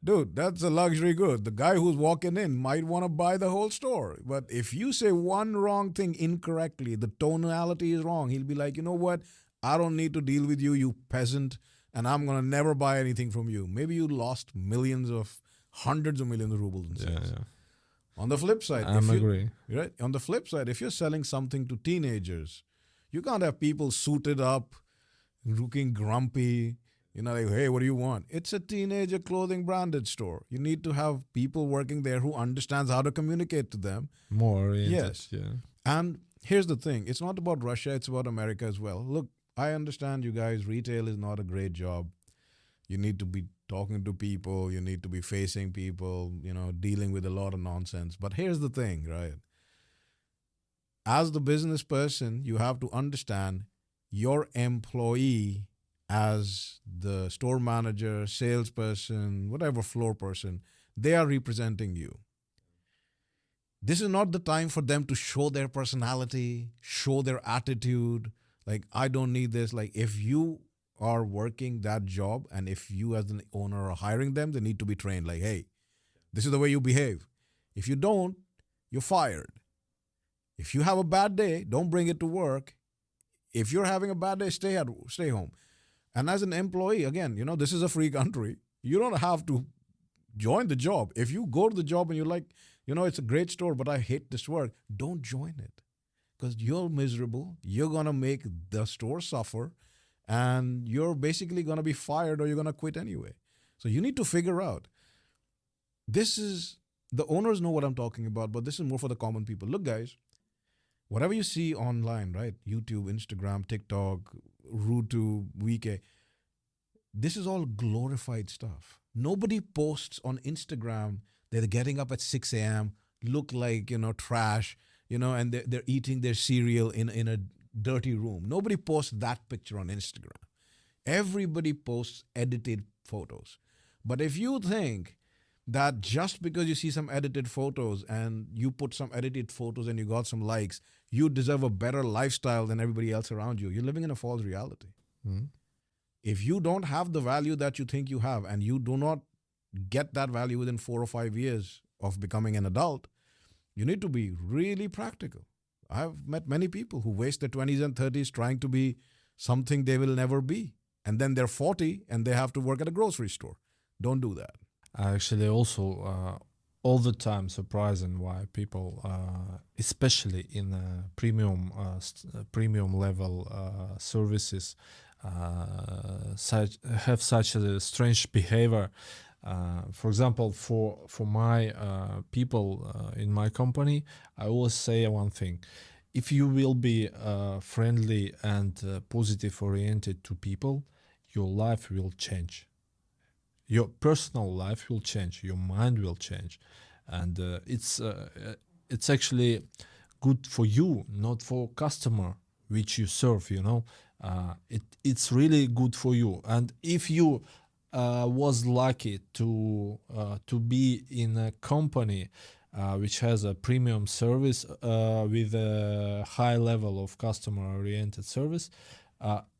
Dude, that's a luxury good. The guy who's walking in might want to buy the whole store. But if you say one wrong thing incorrectly, the tonality is wrong, he'll be like, you know what? I don't need to deal with you, you peasant, and I'm going to never buy anything from you. Maybe you lost hundreds of millions of rubles in sales. Yeah. On the flip side, I agree. Right? On the flip side, if you're selling something to teenagers, you can't have people suited up, looking grumpy, like, hey, what do you want? It's a teenager clothing branded store. You need to have people working there who understands how to communicate to them. More oriented. Yes. Yeah. And here's the thing. It's not about Russia. It's about America as well. Look, I understand you guys, retail is not a great job. You need to be talking to people. You need to be facing people, dealing with a lot of nonsense. But here's the thing, right? As the business person, you have to understand your employee as the store manager, salesperson, whatever floor person, they are representing you. This is not the time for them to show their personality, show their attitude. Like, I don't need this. Like, if you are working that job and if you as an owner are hiring them, they need to be trained. Like, hey, this is the way you behave. If you don't, you're fired. If you have a bad day, don't bring it to work. If you're having a bad day, stay home. And as an employee, again, this is a free country. You don't have to join the job. If you go to the job and you're like, it's a great store, but I hate this work, don't join it. Because you're miserable. You're going to make the store suffer. And you're basically going to be fired or you're going to quit anyway. So you need to figure out. The owners know what I'm talking about, but this is more for the common people. Look, guys, whatever you see online, right? YouTube, Instagram, TikTok, Rutu, Wiki, this is all glorified stuff. Nobody posts on Instagram that they're getting up at 6 a.m., look like, trash, and they're eating their cereal in a dirty room. Nobody posts that picture on Instagram. Everybody posts edited photos. But if you think that just because you see some edited photos and you put some edited photos and you got some likes, you deserve a better lifestyle than everybody else around you, you're living in a false reality. Mm-hmm. If you don't have the value that you think you have and you do not get that value within 4 or 5 years of becoming an adult, you need to be really practical. I've met many people who waste their 20s and 30s trying to be something they will never be. And then they're 40 and they have to work at a grocery store. Don't do that. Actually, also all the time surprising why people, especially in premium level services, have such a strange behavior. For example, for my people in my company, I always say one thing: if you will be friendly and positive oriented to people, your life will change. Your personal life will change. Your mind will change, and it's actually good for you, not for customer which you serve. It's really good for you. And if you was lucky to be in a company which has a premium service with a high level of customer oriented service,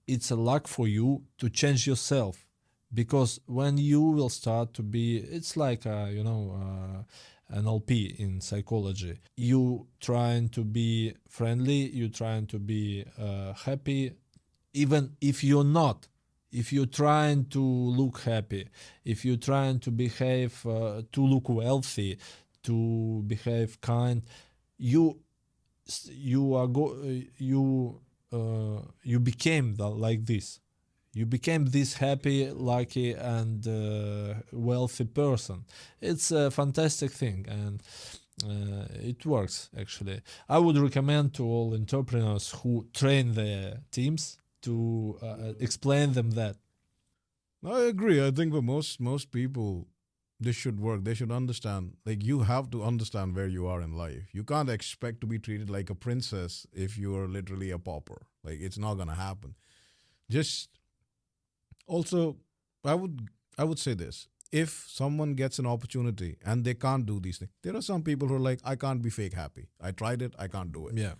it's a luck for you to change yourself, because when you will start to be, it's like NLP in psychology. You trying to be friendly, you trying to be happy, even if you're not. If you're trying to look happy, if you're trying to behave, to look wealthy, to behave kind, you became like this. You became this happy, lucky, and wealthy person. It's a fantastic thing, and it works actually. I would recommend to all entrepreneurs who train their teams to explain them that. I agree. I think for most people, this should work. They should understand. Like, you have to understand where you are in life. You can't expect to be treated like a princess if you are literally a pauper. Like, it's not gonna happen. Just also, I would say this: if someone gets an opportunity and they can't do these things, there are some people who are like, I can't be fake happy. I tried it. I can't do it. Yeah.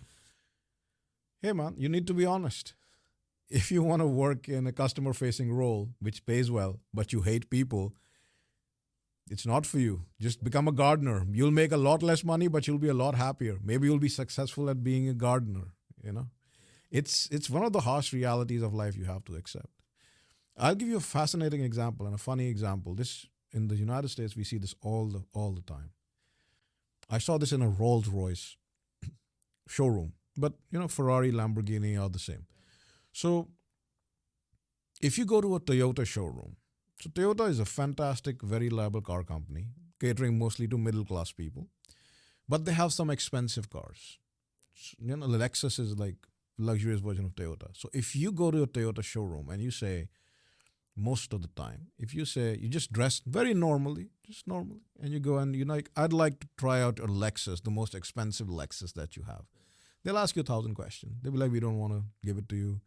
Hey man, you need to be honest. If you want to work in a customer facing role which pays well, but you hate people, it's not for you. Just become a gardener. You'll make a lot less money, but you'll be a lot happier. Maybe you'll be successful at being a gardener. It's one of the harsh realities of life you have to accept. I'll give you a fascinating example and a funny example. This, in the United States, we see this all the time. I saw this in a Rolls Royce showroom, but Ferrari, Lamborghini are the same. So if you go to a Toyota showroom, so Toyota is a fantastic, very reliable car company, catering mostly to middle class people, but they have some expensive cars. The Lexus is like luxurious version of Toyota. So if you go to a Toyota showroom and you say, most of the time, if you say, you just dress very normally, and you go and you're like, I'd like to try out a Lexus, the most expensive Lexus that you have. They'll ask you 1,000 questions. They'll be like, we don't want to give it to you.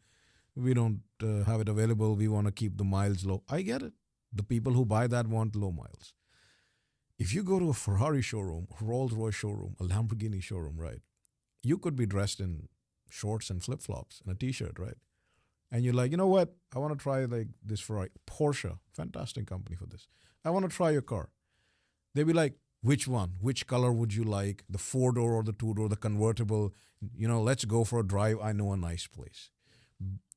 We don't have it available. We want to keep the miles low. I get it. The people who buy that want low miles. If you go to a Ferrari showroom, a Rolls Royce showroom, a Lamborghini showroom, right? You could be dressed in shorts and flip-flops and a t-shirt, right? And you're like, you know what? I want to try like this Ferrari. Porsche, fantastic company for this. I want to try your car. They'd be like, which one? Which color would you like? The 4-door or the 2-door, the convertible? Let's go for a drive. I know a nice place.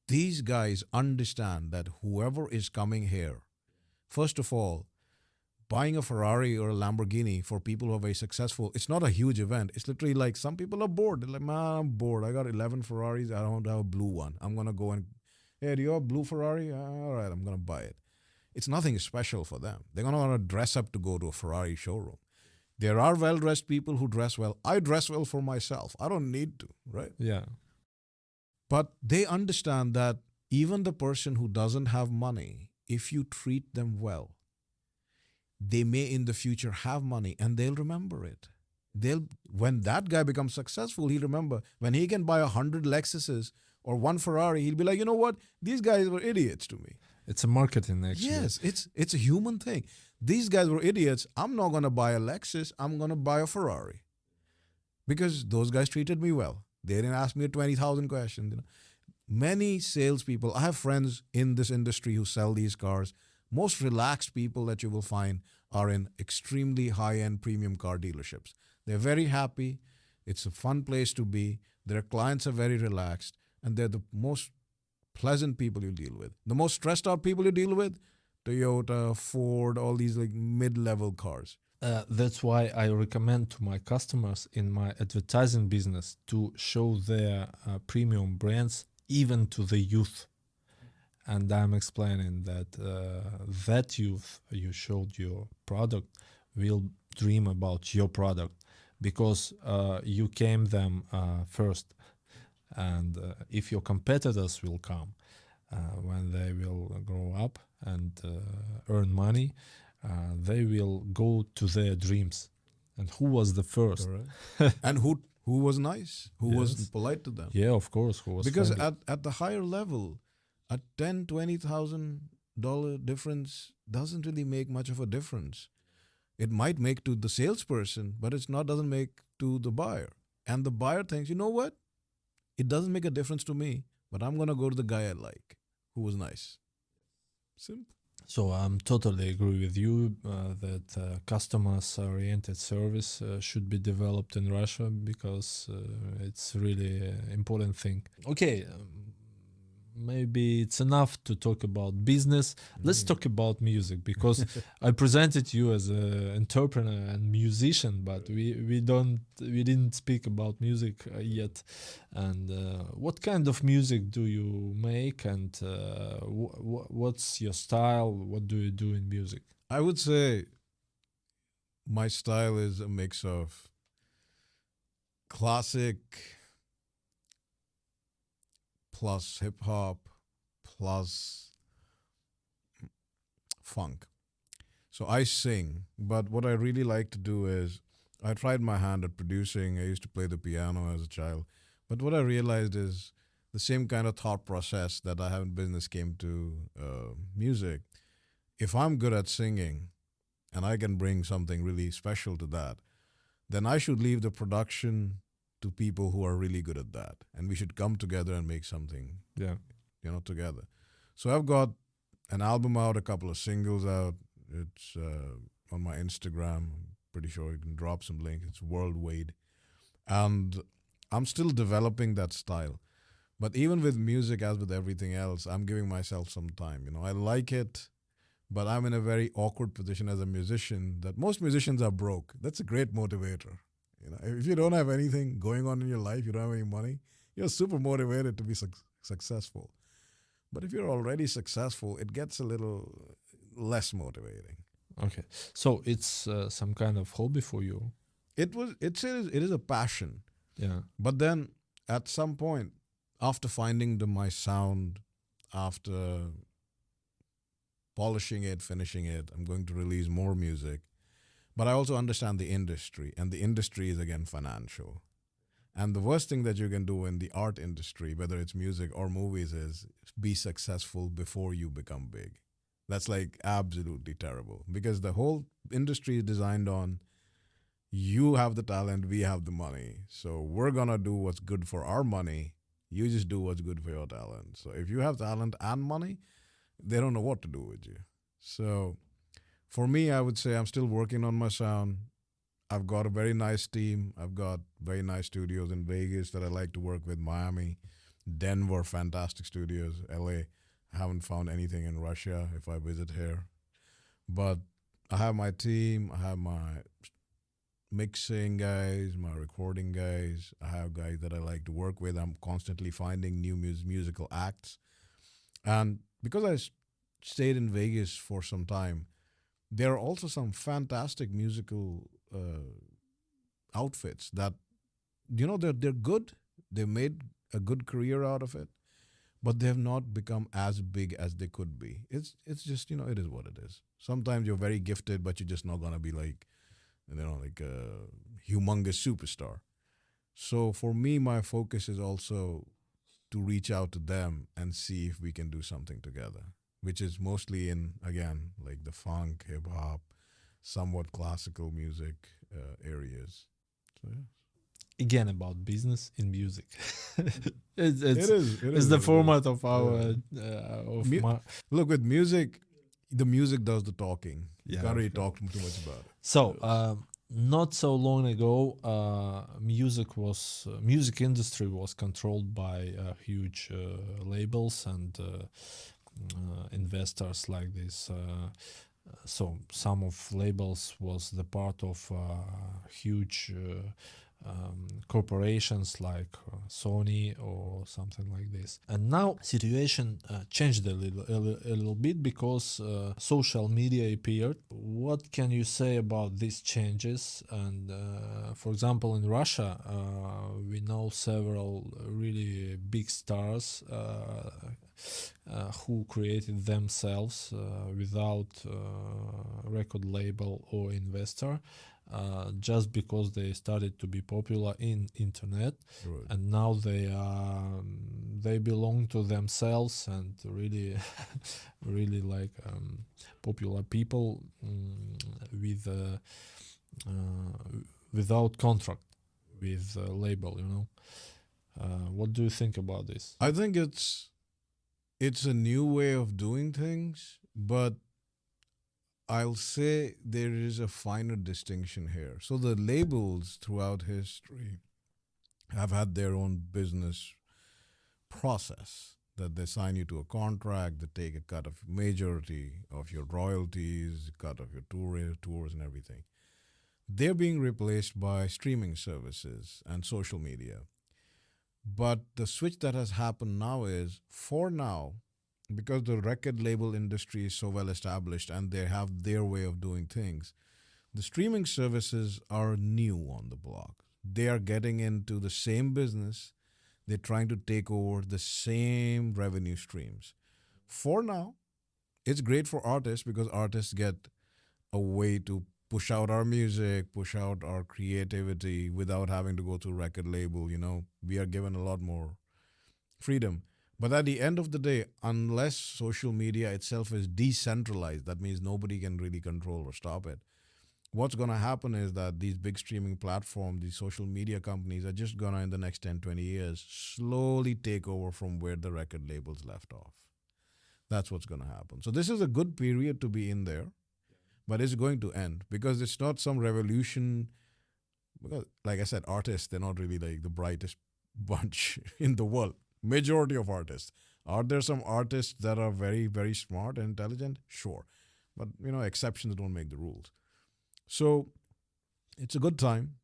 These guys understand that whoever is coming here, first of all, buying a Ferrari or a Lamborghini for people who are very successful, it's not a huge event. It's literally like, some people are bored. They're like, man, I'm bored. I got 11 Ferraris. I don't have a blue one. I'm going to go and, hey, do you have a blue Ferrari? All right, I'm going to buy it. It's nothing special for them. They're going to want to dress up to go to a Ferrari showroom. There are well-dressed people who dress well. I dress well for myself. I don't need to, right? Yeah. But they understand that even the person who doesn't have money, if you treat them well, they may in the future have money and they'll remember it. When that guy becomes successful, he'll remember. When he can buy 100 Lexuses or one Ferrari, he'll be like, you know what? These guys were idiots to me. It's a marketing, actually. Yes, it's a human thing. These guys were idiots. I'm not going to buy a Lexus. I'm going to buy a Ferrari. Because those guys treated me well. They didn't ask me 20,000 questions. Many salespeople, I have friends in this industry who sell these cars. Most relaxed people that you will find are in extremely high-end premium car dealerships. They're very happy. It's a fun place to be. Their clients are very relaxed. And they're the most pleasant people you deal with. The most stressed out people you deal with, Toyota, Ford, all these like mid-level cars. That's why I recommend to my customers in my advertising business to show their premium brands even to the youth. and I'm explaining that that youth you showed your product will dream about your product because you came them first, and if your competitors will come when they will grow up and earn money, they will go to their dreams. And who was the first? Correct. And who was nice, who was Yes. polite to them. Yeah, of course, who was Because friendly. at the higher level, a $10,000-$20,000 difference doesn't really make much of a difference. It might make to the salesperson, but it's not doesn't make to the buyer. And the buyer thinks, you know what? It doesn't make a difference to me, but I'm gonna go to the guy I like, who was nice. Simple. So I'm totally agree with you that customers-oriented service should be developed in Russia because it's really an important thing. Okay, maybe it's enough to talk about business. Let's talk about music because I presented you as an entrepreneur and musician, but we didn't speak about music yet. And what kind of music do you make, and what's your style? What do you do in music? I would say my style is a mix of classic plus hip hop plus funk. So I sing, but what I really like to do is I tried my hand at producing. I used to play the piano as a child. But what I realized is the same kind of thought process that I have in business came to music. If I'm good at singing and I can bring something really special to that, then I should leave the production to people who are really good at that. And we should come together and make something, Yeah. together. So I've got an album out, a couple of singles out. It's on my Instagram. I'm pretty sure you can drop some links. It's Worldwide. And I'm still developing that style. But even with music, as with everything else, I'm giving myself some time. I like it, but I'm in a very awkward position as a musician that most musicians are broke. That's a great motivator. If you don't have anything going on in your life, you don't have any money, you're super motivated to be successful. But if you're already successful, it gets a little less motivating. Okay. So it's some kind of hobby for you. It is a passion. Yeah. But then at some point, after finding my sound, after polishing it, finishing it, I'm going to release more music. But I also understand the industry, and the industry is again financial. And the worst thing that you can do in the art industry, whether it's music or movies, is be successful before you become big. That's like absolutely terrible because the whole industry is designed on you have the talent, we have the money. So we're going to do what's good for our money. You just do what's good for your talent. So if you have talent and money, they don't know what to do with you. So for me, I would say I'm still working on my sound. I've got a very nice team. I've got very nice studios in Vegas that I like to work with, Miami, Denver, fantastic studios, LA. I haven't found anything in Russia if I visit here. But I have my team. I have my mixing guys, my recording guys. I have guys that I like to work with. I'm constantly finding new musical acts. And because I stayed in Vegas for some time, there are also some fantastic musical outfits that, they're good. They made a good career out of it, but they have not become as big as they could be. It's just, it is what it is. Sometimes you're very gifted, but you're just not going to be like a humongous superstar. So for me, my focus is also to reach out to them and see if we can do something together, which is mostly in, again, like the funk, hip hop, somewhat classical music areas. So, yeah. Again, about business in music. It is. It's the format of our Look, with music, the music does the talking. You Yeah, can't really okay. talk too much about it. So not so long ago, music industry was controlled by huge labels and investors like this. So some of labels was the part of huge corporations like Sony or something like this. And now situation changed a little bit because social media appeared. What can you say about these changes? And for example, in Russia, we know several really big stars who created themselves without record label or investor, just because they started to be popular in internet. Right. And now they belong to themselves and really really like popular people with without contract with a label, you know. What do you think about this? I think it's a new way of doing things, but I'll say there is a finer distinction here. So the labels throughout history have had their own business process, that they sign you to a contract, they take a cut of majority of your royalties, cut of your tours and everything. They're being replaced by streaming services and social media. But the switch that has happened now is, for now, because the record label industry is so well established and they have their way of doing things, the streaming services are new on the block. They are getting into the same business. They're trying to take over the same revenue streams. For now, it's great for artists because artists get a way to push out our music, push out our creativity without having to go through record label. You know, we are given a lot more freedom. But at the end of the day, unless social media itself is decentralized, that means nobody can really control or stop it. What's going to happen is that these big streaming platforms, these social media companies are just going to, in the next 10, 20 years, slowly take over from where the record labels left off. That's what's going to happen. So this is a good period to be in there, but it's going to end because it's not some revolution. Because, like I said, artists, they're not really like the brightest bunch in the world. Majority of artists. Are there some artists that are very, very smart and intelligent? Sure. But, exceptions don't make the rules. So it's a good time.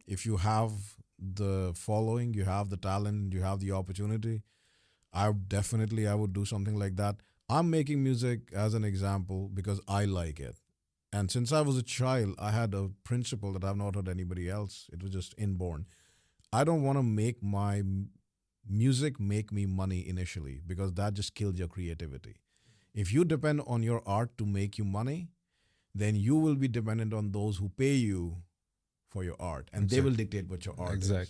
If you have the following, you have the talent, you have the opportunity, I would do something like that. I'm making music as an example because I like it. And since I was a child, I had a principle that I've not heard anybody else. It was just inborn. I don't want to make my music make me money initially because that just kills your creativity. If you depend on your art to make you money, then you will be dependent on those who pay you for your art, and they will dictate what your art is. So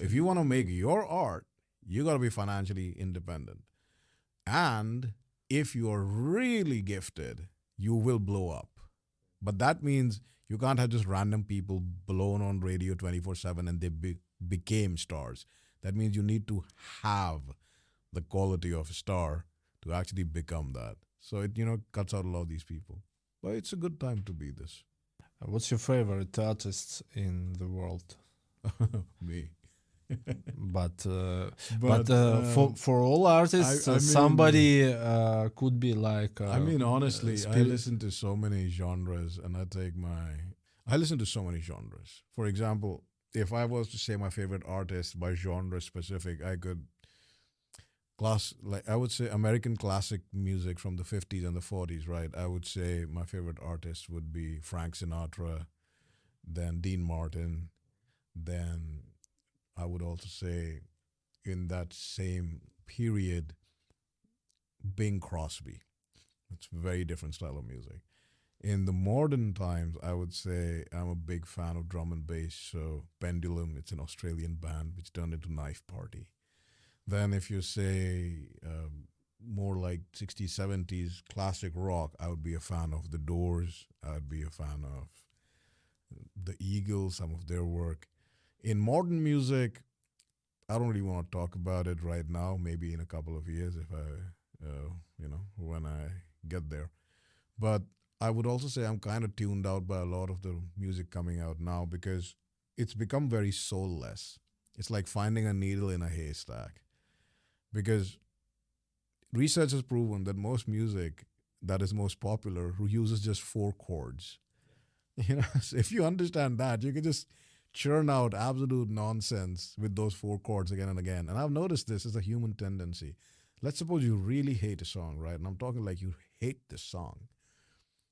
if you want to make your art, you got to be financially independent. And if you are really gifted, you will blow up. But that means you can't have just random people blown on radio 24/7 and they became stars. That means you need to have the quality of a star to actually become that. So it, cuts out a lot of these people. But it's a good time to be this. What's your favorite artist in the world? Me. But for all artists, somebody could be like. Honestly, I listen to so many genres, and I listen to so many genres. For example, if I was to say my favorite artist by genre specific, I would say American classic music from the 50s and the 40s, right? I would say my favorite artist would be Frank Sinatra, then Dean Martin, then I would also say in that same period, Bing Crosby. It's a very different style of music. In the modern times, I would say I'm a big fan of drum and bass. So Pendulum, it's an Australian band which turned into Knife Party. Then if you say more like 60s, 70s classic rock, I would be a fan of The Doors. I would be a fan of the Eagles, some of their work. In modern music, I don't really want to talk about it right now. Maybe in a couple of years if when I get there. But I would also say I'm kind of tuned out by a lot of the music coming out now because it's become very soulless. It's like finding a needle in a haystack. Because research has proven that most music that is most popular uses just 4 chords. So if you understand that, you can just churn out absolute nonsense with those four chords again and again. And I've noticed this is a human tendency. Let's suppose you really hate a song, right? And I'm talking like you hate this song,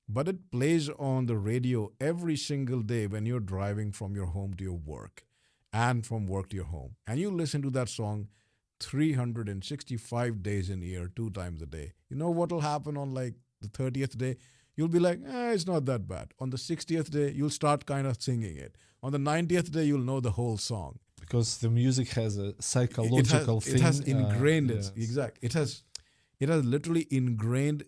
but it plays on the radio every single day when you're driving from your home to your work and from work to your home. And you listen to that song 365 days in a year, 2 times a day. You know what will happen on like the 30th day? You'll be like, it's not that bad. On the 60th day, you'll start kind of singing it. On the 90th day, you'll know the whole song. Because the music has a psychological thing. It has ingrained yes. It has literally ingrained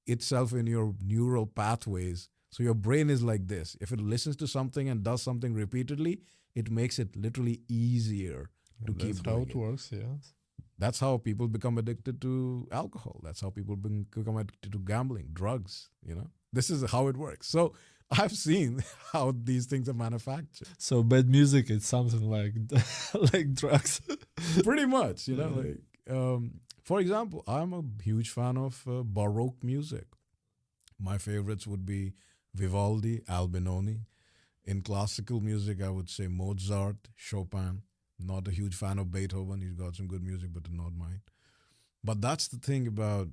itself in your neural pathways. So your brain is like this. If it listens to something and does something repeatedly, it makes it literally easier to keep doing it. That's how it works, yes. That's how people become addicted to alcohol. That's how people become addicted to gambling, drugs, This is how it works. So I've seen how these things are manufactured. So bad music is something like like drugs. Pretty much, for example, I'm a huge fan of Baroque music. My favorites would be Vivaldi, Albinoni. In classical music, I would say Mozart, Chopin. Not a huge fan of Beethoven. He's got some good music, but not mine. But that's the thing about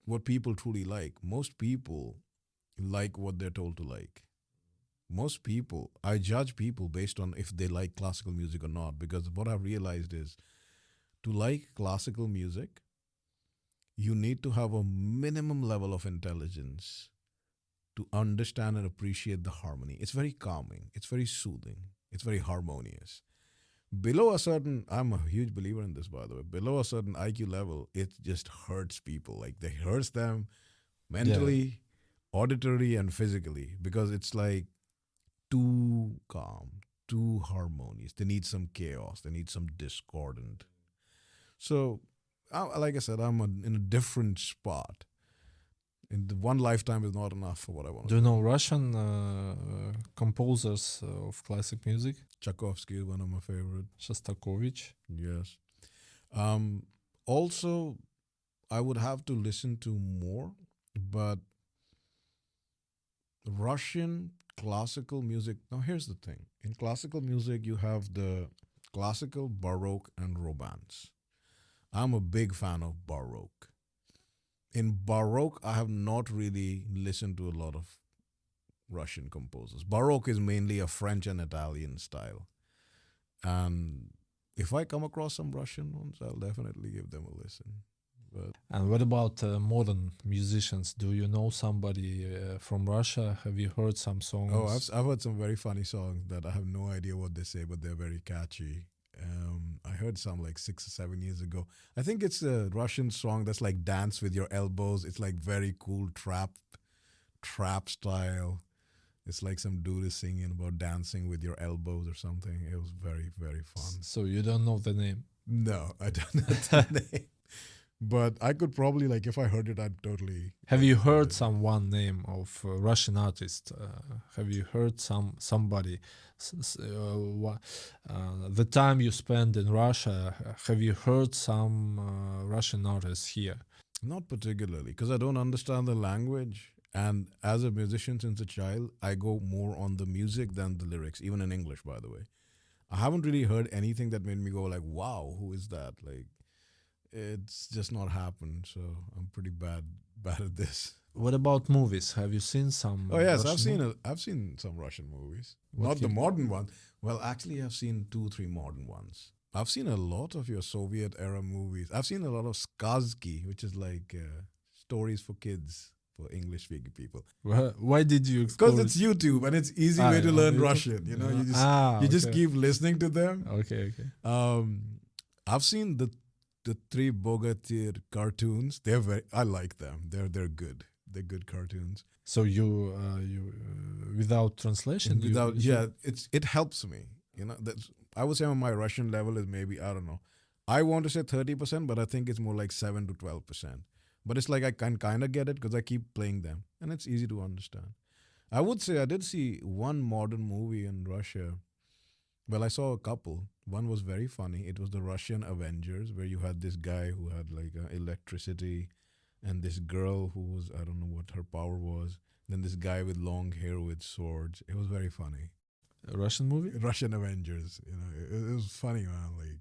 what people truly like. Most people like what they're told to like. Most people, I judge people based on if they like classical music or not, because what I've realized is to like classical music, you need to have a minimum level of intelligence to understand and appreciate the harmony. It's very calming. It's very soothing. It's very harmonious. Below a certain, I'm a huge believer in this, by the way, below a certain IQ level, it just hurts people. Like, it hurts them mentally, auditory, and physically, because it's like too calm, too harmonious. They need some chaos. They need some discordant. So, like I said, I'm in a different spot. And one lifetime is not enough for what I want to do. You know Russian composers of classic music? Tchaikovsky is one of my favorite. Shostakovich. Yes. Also, I would have to listen to more, but Russian classical music. Now, here's the thing. In classical music, you have the classical, Baroque, and Romance. I'm a big fan of Baroque. In Baroque, I have not really listened to a lot of Russian composers. Baroque is mainly a French and Italian style. And if I come across some Russian ones, I'll definitely give them a listen. And what about modern musicians? Do you know somebody from Russia? Have you heard some songs? Oh, I've heard some very funny songs that I have no idea what they say, but they're very catchy. I heard some like 6 or 7 years ago. I think it's a Russian song that's like dance with your elbows. It's like very cool trap style. It's like some dude is singing about dancing with your elbows or something. It was very, very fun. So you don't know the name? No, I don't know the name. But I could probably, like, if I heard it, I'd totally... Have you heard one name of a Russian artist? Have you heard somebody? The time you spend in Russia, have you heard some Russian artists here? Not particularly, because I don't understand the language. And as a musician since a child, I go more on the music than the lyrics, even in English, by the way. I haven't really heard anything that made me go like, wow, who is that? Like, it's just not happened. So I'm pretty bad at this. What about movies? Have you seen some? Oh yes, I've seen some Russian movies. Not the modern ones. Well, actually, I've seen 2-3 modern ones. I've seen a lot of your Soviet era movies. I've seen a lot of skazki, which is like stories for kids, for English speaking people. Why did you? Because it's YouTube and it's easy way to learn Russian. You know, you just keep listening to them. Okay. I've seen the 3 Bogatyr cartoons. I like them. They're good. They're good cartoons. So you without translation? It helps me. You know, I would say my Russian level is maybe, I don't know. I want to say 30%, but I think it's more like 7 to 12%. But it's like I can kind of get it because I keep playing them, and it's easy to understand. I would say I did see one modern movie in Russia. Well, I saw a couple. One was very funny. It was the Russian Avengers, where you had this guy who had like electricity and this girl who was, I don't know what her power was. Then this guy with long hair with swords. It was very funny. A Russian movie? Russian Avengers. You know, it was funny, man. Like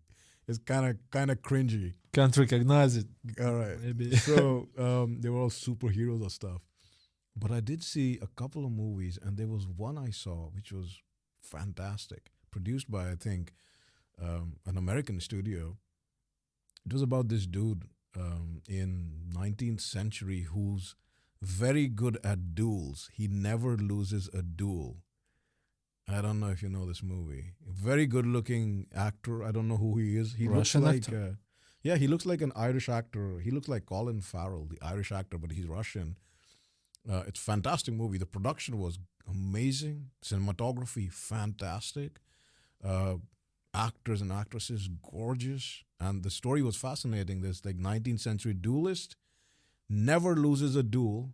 it's kind of cringy. Can't recognize it. All right. Maybe. So they were all superheroes or stuff. But I did see a couple of movies, and there was one I saw which was fantastic, produced by I think an American studio. It was about this dude in 19th century who's very good at duels. He never loses a duel. I don't know if you know this movie. Very good looking actor. I don't know who he is. He Russian looks like actor? yeah, he looks like an Irish actor. He looks like Colin Farrell, the Irish actor, but he's Russian. It's a fantastic movie. The production was amazing. Cinematography, fantastic. Uh, Actors and actresses, gorgeous. And the story was fascinating. This like 19th century duelist never loses a duel.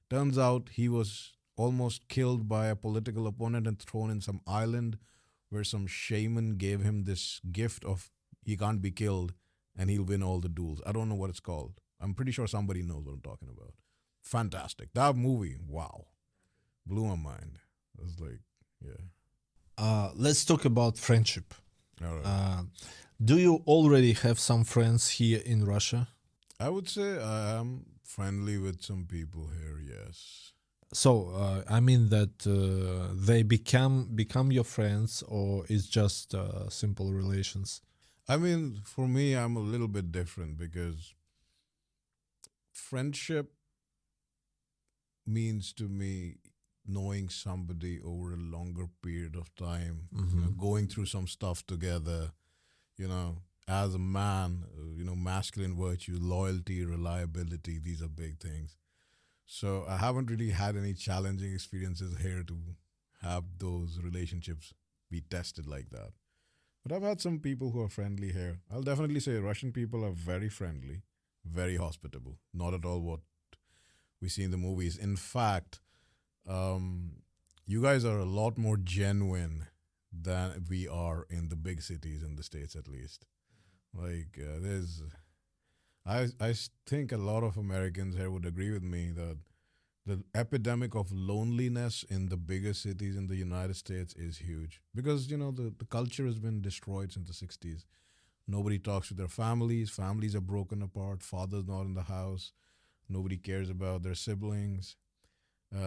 Turns out he was almost killed by a political opponent and thrown in some island where some shaman gave him this gift of he can't be killed and he'll win all the duels. I don't know what it's called. I'm pretty sure somebody knows what I'm talking about. Fantastic. That movie, wow. Blew my mind. I was like, yeah. Let's talk about friendship. All right. Do you already have some friends here in Russia? I would say I am friendly with some people here, yes. So I mean that they become your friends, or it's just simple relations? I mean, for me, I'm a little bit different because friendship means to me knowing somebody over a longer period of time, you know, going through some stuff together, you know, as a man, you know, masculine virtue, loyalty, reliability, these are big things. So I haven't really had any challenging experiences here to have those relationships be tested like that. But I've had some people who are friendly here. I'll definitely say Russian people are very friendly, very hospitable. Not at all what we see in the movies. In fact, you guys are a lot more genuine than we are in the big cities in the States, at least. Like, I think a lot of Americans here would agree with me that the epidemic of loneliness in the bigger cities in the United States is huge because, you know, the culture has been destroyed since the 60s. Nobody talks to their families. Families are broken apart. Father's not in the house. Nobody cares about their siblings.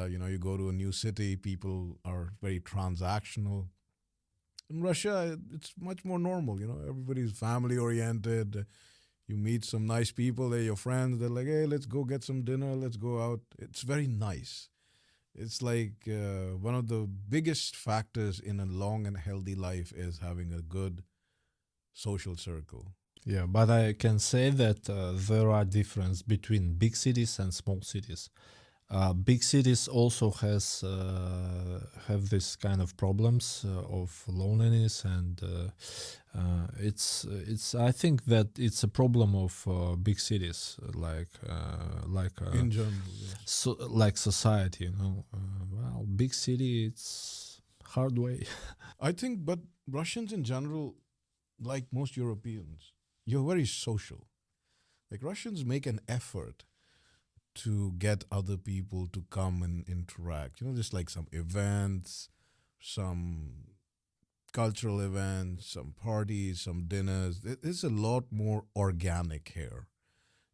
You know, you go to a new city, people are very transactional. In Russia, it's much more normal. You know, everybody's family oriented. You meet some nice people, they're your friends. They're like, hey, let's go get some dinner. Let's go out. It's very nice. It's like one of the biggest factors in a long and healthy life is having a good social circle. Yeah, but I can say that there are differences between big cities and small cities. Big cities also have this kind of problems of loneliness, and it's I think that it's a problem of big cities, like In general, yes. so like society, you know. Well, big city, it's hard way. I think, but Russians in general, like most Europeans, you're very social. Like Russians make an effort to get other people to come and interact. You know, just like some events, some cultural events, some parties, some dinners. It's a lot more organic here.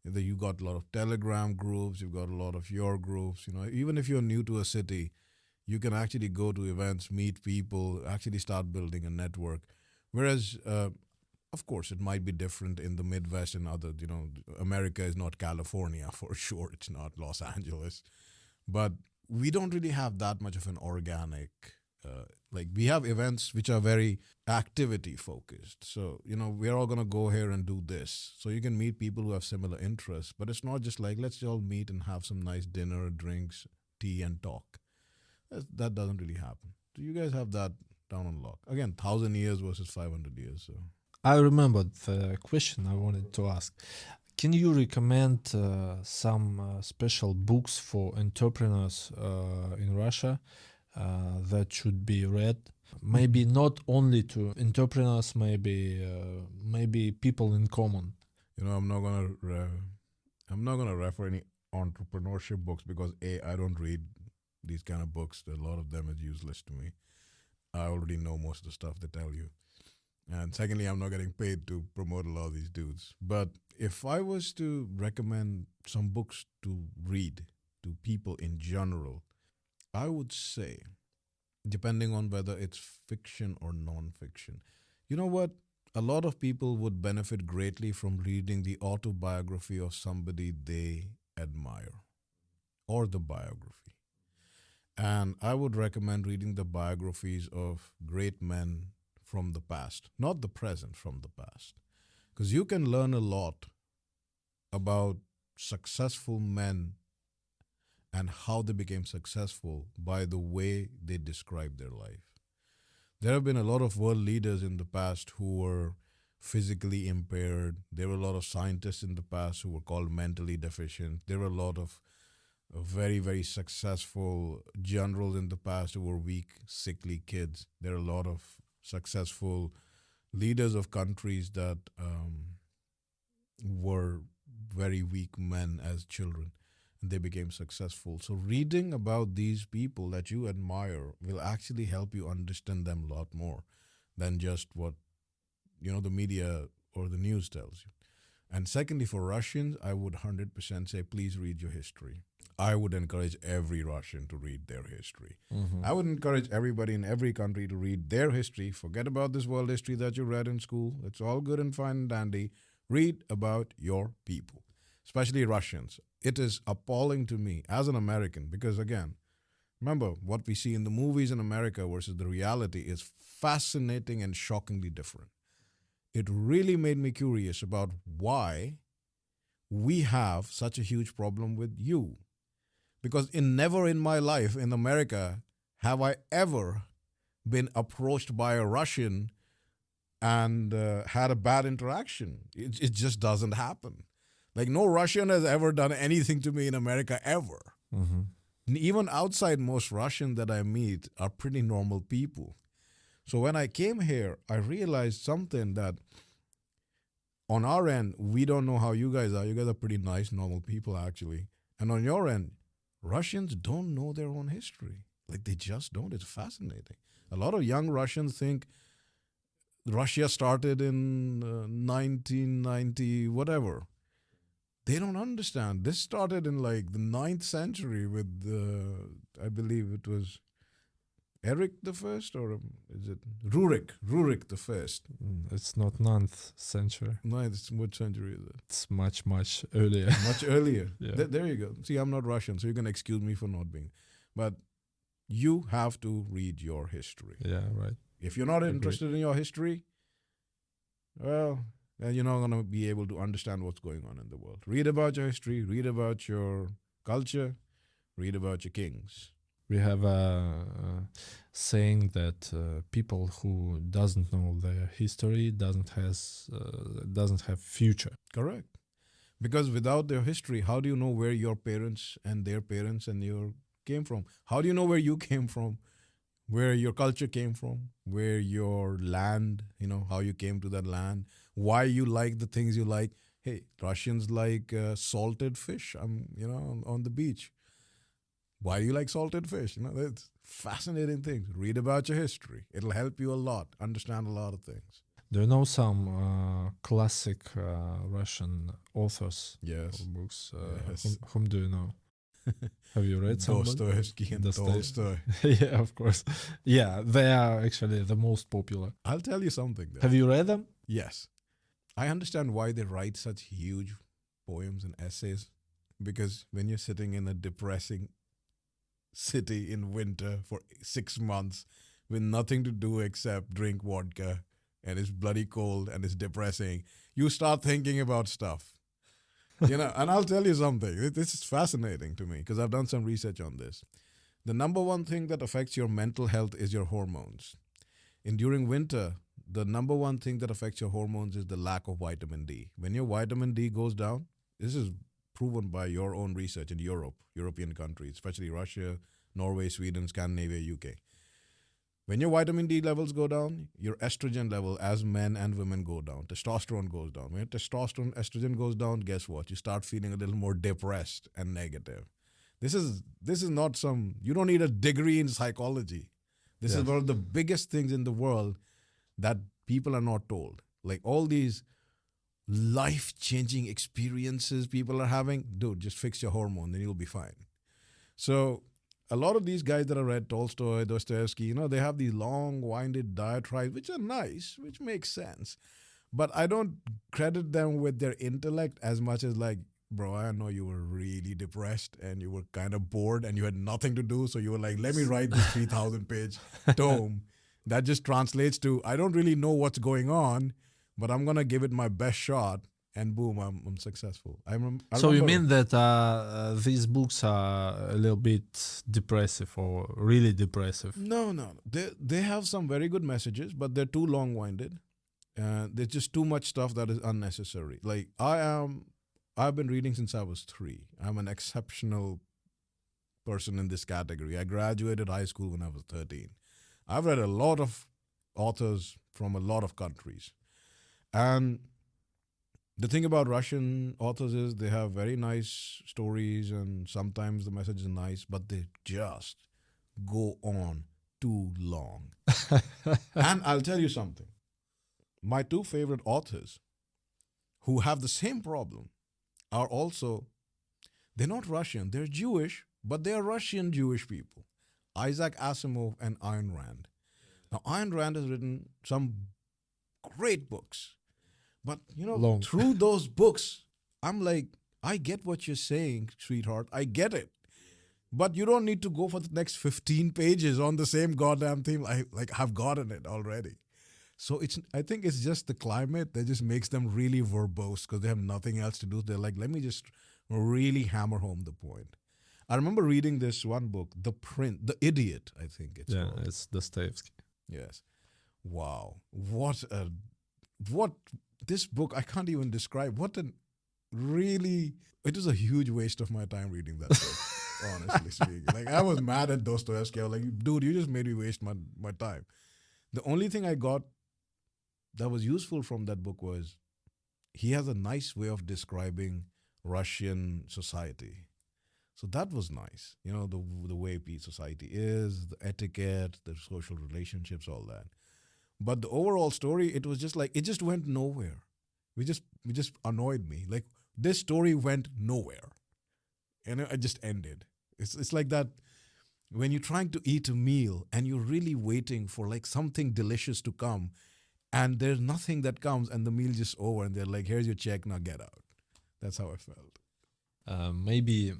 You got a lot of Telegram groups, you've got a lot of your groups. You know, even if you're new to a city, you can actually go to events, meet people, actually start building a network. Whereas of course, it might be different in the Midwest and other, you know, America is not California for sure. It's not Los Angeles. But we don't really have that much of an organic, like we have events which are very activity focused. So, you know, we're all going to go here and do this. So you can meet people who have similar interests, but it's not just like, let's all meet and have some nice dinner, drinks, tea and talk. That doesn't really happen. Do you guys have that down on lock? Again, 1,000 years versus 500 years. So. I remembered the question I wanted to ask. Can you recommend some special books for entrepreneurs in Russia that should be read? Maybe not only to entrepreneurs, maybe people in common. You know, I'm not gonna refer any entrepreneurship books because I don't read these kind of books. A lot of them is useless to me. I already know most of the stuff they tell you. And secondly, I'm not getting paid to promote a lot of these dudes. But if I was to recommend some books to read to people in general, I would say, depending on whether it's fiction or non-fiction, you know what? A lot of people would benefit greatly from reading the autobiography of somebody they admire or the biography. And I would recommend reading the biographies of great men from the past, not the present, from the past. Because you can learn a lot about successful men and how they became successful by the way they describe their life. There have been a lot of world leaders in the past who were physically impaired. There were a lot of scientists in the past who were called mentally deficient. There were a lot of very, very successful generals in the past who were weak, sickly kids. There are a lot of successful leaders of countries that were very weak men as children, and they became successful. So reading about these people that you admire will actually help you understand them a lot more than just what the media or the news tells you. And secondly, for Russians, I would 100% say, please read your history. I would encourage every Russian to read their history. I would encourage everybody in every country to read their history. Forget about this world history that you read in school. It's all good and fine and dandy. Read about your people, especially Russians. It is appalling to me as an American because, again, remember what we see in the movies in America versus the reality is fascinating and shockingly different. It really made me curious about why we have such a huge problem with you. Because never in my life in America have I ever been approached by a Russian and had a bad interaction. It just doesn't happen. Like no Russian has ever done anything to me in America ever. And even outside, most Russians that I meet are pretty normal people. So when I came here, I realized something that on our end, we don't know how you guys are. You guys are pretty nice, normal people, actually. And on your end, Russians don't know their own history. Like they just don't. It's fascinating. A lot of young Russians think Russia started in 1990, whatever. They don't understand. This started in like the 9th century with, I believe it was Eric the First, or is it Rurik the First? It's not 9th century. No, it's what century is it? It's much, much earlier. Much earlier. Yeah. There you go. See, I'm not Russian, so you can excuse me for not being. But you have to read your history. Yeah, right. If you're not interested in your history, well, then you're not going to be able to understand what's going on in the world. Read about your history, read about your culture, read about your kings. We have a saying that people who doesn't know their history doesn't have future. Correct. Because without their history, how do you know where your parents and their parents and your came from? How do you know where you came from, where your culture came from, where your land, how you came to that land, why you like the things you like? Hey, Russians like salted fish. On the beach. Why do you like salted fish? That's fascinating things. Read about your history. It'll help you a lot, understand a lot of things. Do you know some classic Russian authors? Yes. Or books? Yes. Whom do you know? Have you read some? Dostoevsky and Tolstoy. Yeah, of course. Yeah, they are actually the most popular. I'll tell you something, though. Have you read them? Yes. I understand why they write such huge poems and essays. Because when you're sitting in a depressing city in winter for 6 months with nothing to do except drink vodka, and it's bloody cold and it's depressing, you start thinking about stuff. And I'll tell you something. This is fascinating to me because I've done some research on this. The number one thing that affects your mental health is your hormones. And during winter, the number one thing that affects your hormones is the lack of vitamin D. When your vitamin D goes down, this is proven by your own research in European countries, especially Russia, Norway, Sweden, Scandinavia, UK. When your vitamin D levels go down, your estrogen level as men and women go down. Testosterone goes down. When your testosterone, estrogen goes down, guess what? You start feeling a little more depressed and negative. This is not you don't need a degree in psychology. This is one of the biggest things in the world that people are not told. Like all these life-changing experiences people are having, dude, just fix your hormone, then you'll be fine. So a lot of these guys that I read, Tolstoy, Dostoevsky, they have these long-winded diatribes, which are nice, which makes sense. But I don't credit them with their intellect as much as like, bro, I know you were really depressed and you were kind of bored and you had nothing to do. So you were like, let me write this 3,000-page tome. That just translates to, I don't really know what's going on, but I'm going to give it my best shot. And boom, I'm successful. So you mean that these books are a little bit depressive or really depressive? No. They have some very good messages, but they're too long-winded. There's just too much stuff that is unnecessary. Like I've been reading since I was 3. I'm an exceptional person in this category. I graduated high school when I was 13. I've read a lot of authors from a lot of countries. And the thing about Russian authors is they have very nice stories and sometimes the message is nice, but they just go on too long. And I'll tell you something. My 2 favorite authors who have the same problem are also, they're not Russian, they're Jewish, but they're Russian Jewish people. Isaac Asimov and Ayn Rand. Now, Ayn Rand has written some great books. But, through those books, I'm like, I get what you're saying, sweetheart. I get it. But you don't need to go for the next 15 pages on the same goddamn theme. I've gotten it already. So I think it's just the climate that just makes them really verbose because they have nothing else to do. They're like, let me just really hammer home the point. I remember reading this one book, The Idiot, I think it's called. Yeah, it's Dostoevsky. Yes. Wow. This book, I can't even describe. It was a huge waste of my time reading that book, honestly speaking. Like, I was mad at Dostoevsky. I was like, dude, you just made me waste my time. The only thing I got that was useful from that book was he has a nice way of describing Russian society. So that was nice. The way society is, the etiquette, the social relationships, all that. But the overall story, it was just like, it just went nowhere. It just annoyed me. Like, this story went nowhere. And it just ended. It's like that when you're trying to eat a meal and you're really waiting for like something delicious to come and there's nothing that comes and the meal just over and they're like, here's your check, now get out. That's how I felt. Maybe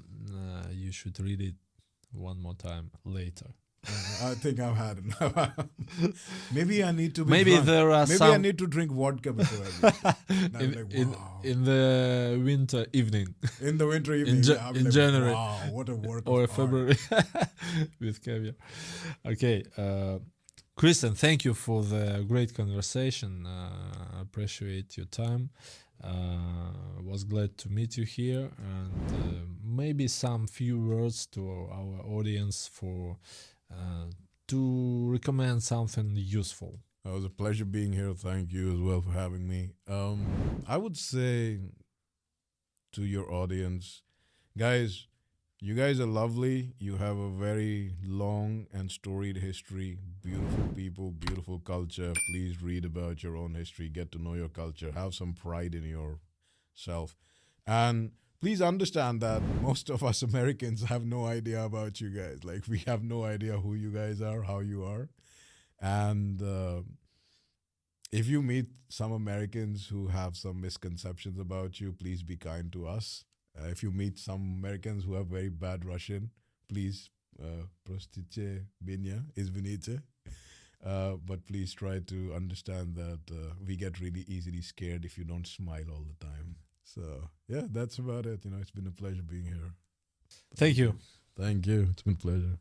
you should read it one more time later. I think I've had enough. Maybe I need to be Maybe drunk. there are Maybe some I need to drink vodka before I read. in the winter evening. In the winter evening. In January. Wow, what a work Or of February with caviar. Okay. Christian, thank you for the great conversation. I appreciate your time. Was glad to meet you here, and maybe some few words to our audience to recommend something useful. It was a pleasure being here. Thank you as well for having me. I would say to your audience, guys, you guys are lovely. You have a very long and storied history. Beautiful people, beautiful culture. Please read about your own history. Get to know your culture. Have some pride in yourself. And please understand that most of us Americans have no idea about you guys. Like, we have no idea who you guys are, how you are. And if you meet some Americans who have some misconceptions about you, please be kind to us. If you meet some Americans who have very bad Russian, please, prostice binya, izvinite. But please try to understand that we get really easily scared if you don't smile all the time. So, yeah, that's about it. It's been a pleasure being here. Thank you. Thank you. It's been a pleasure.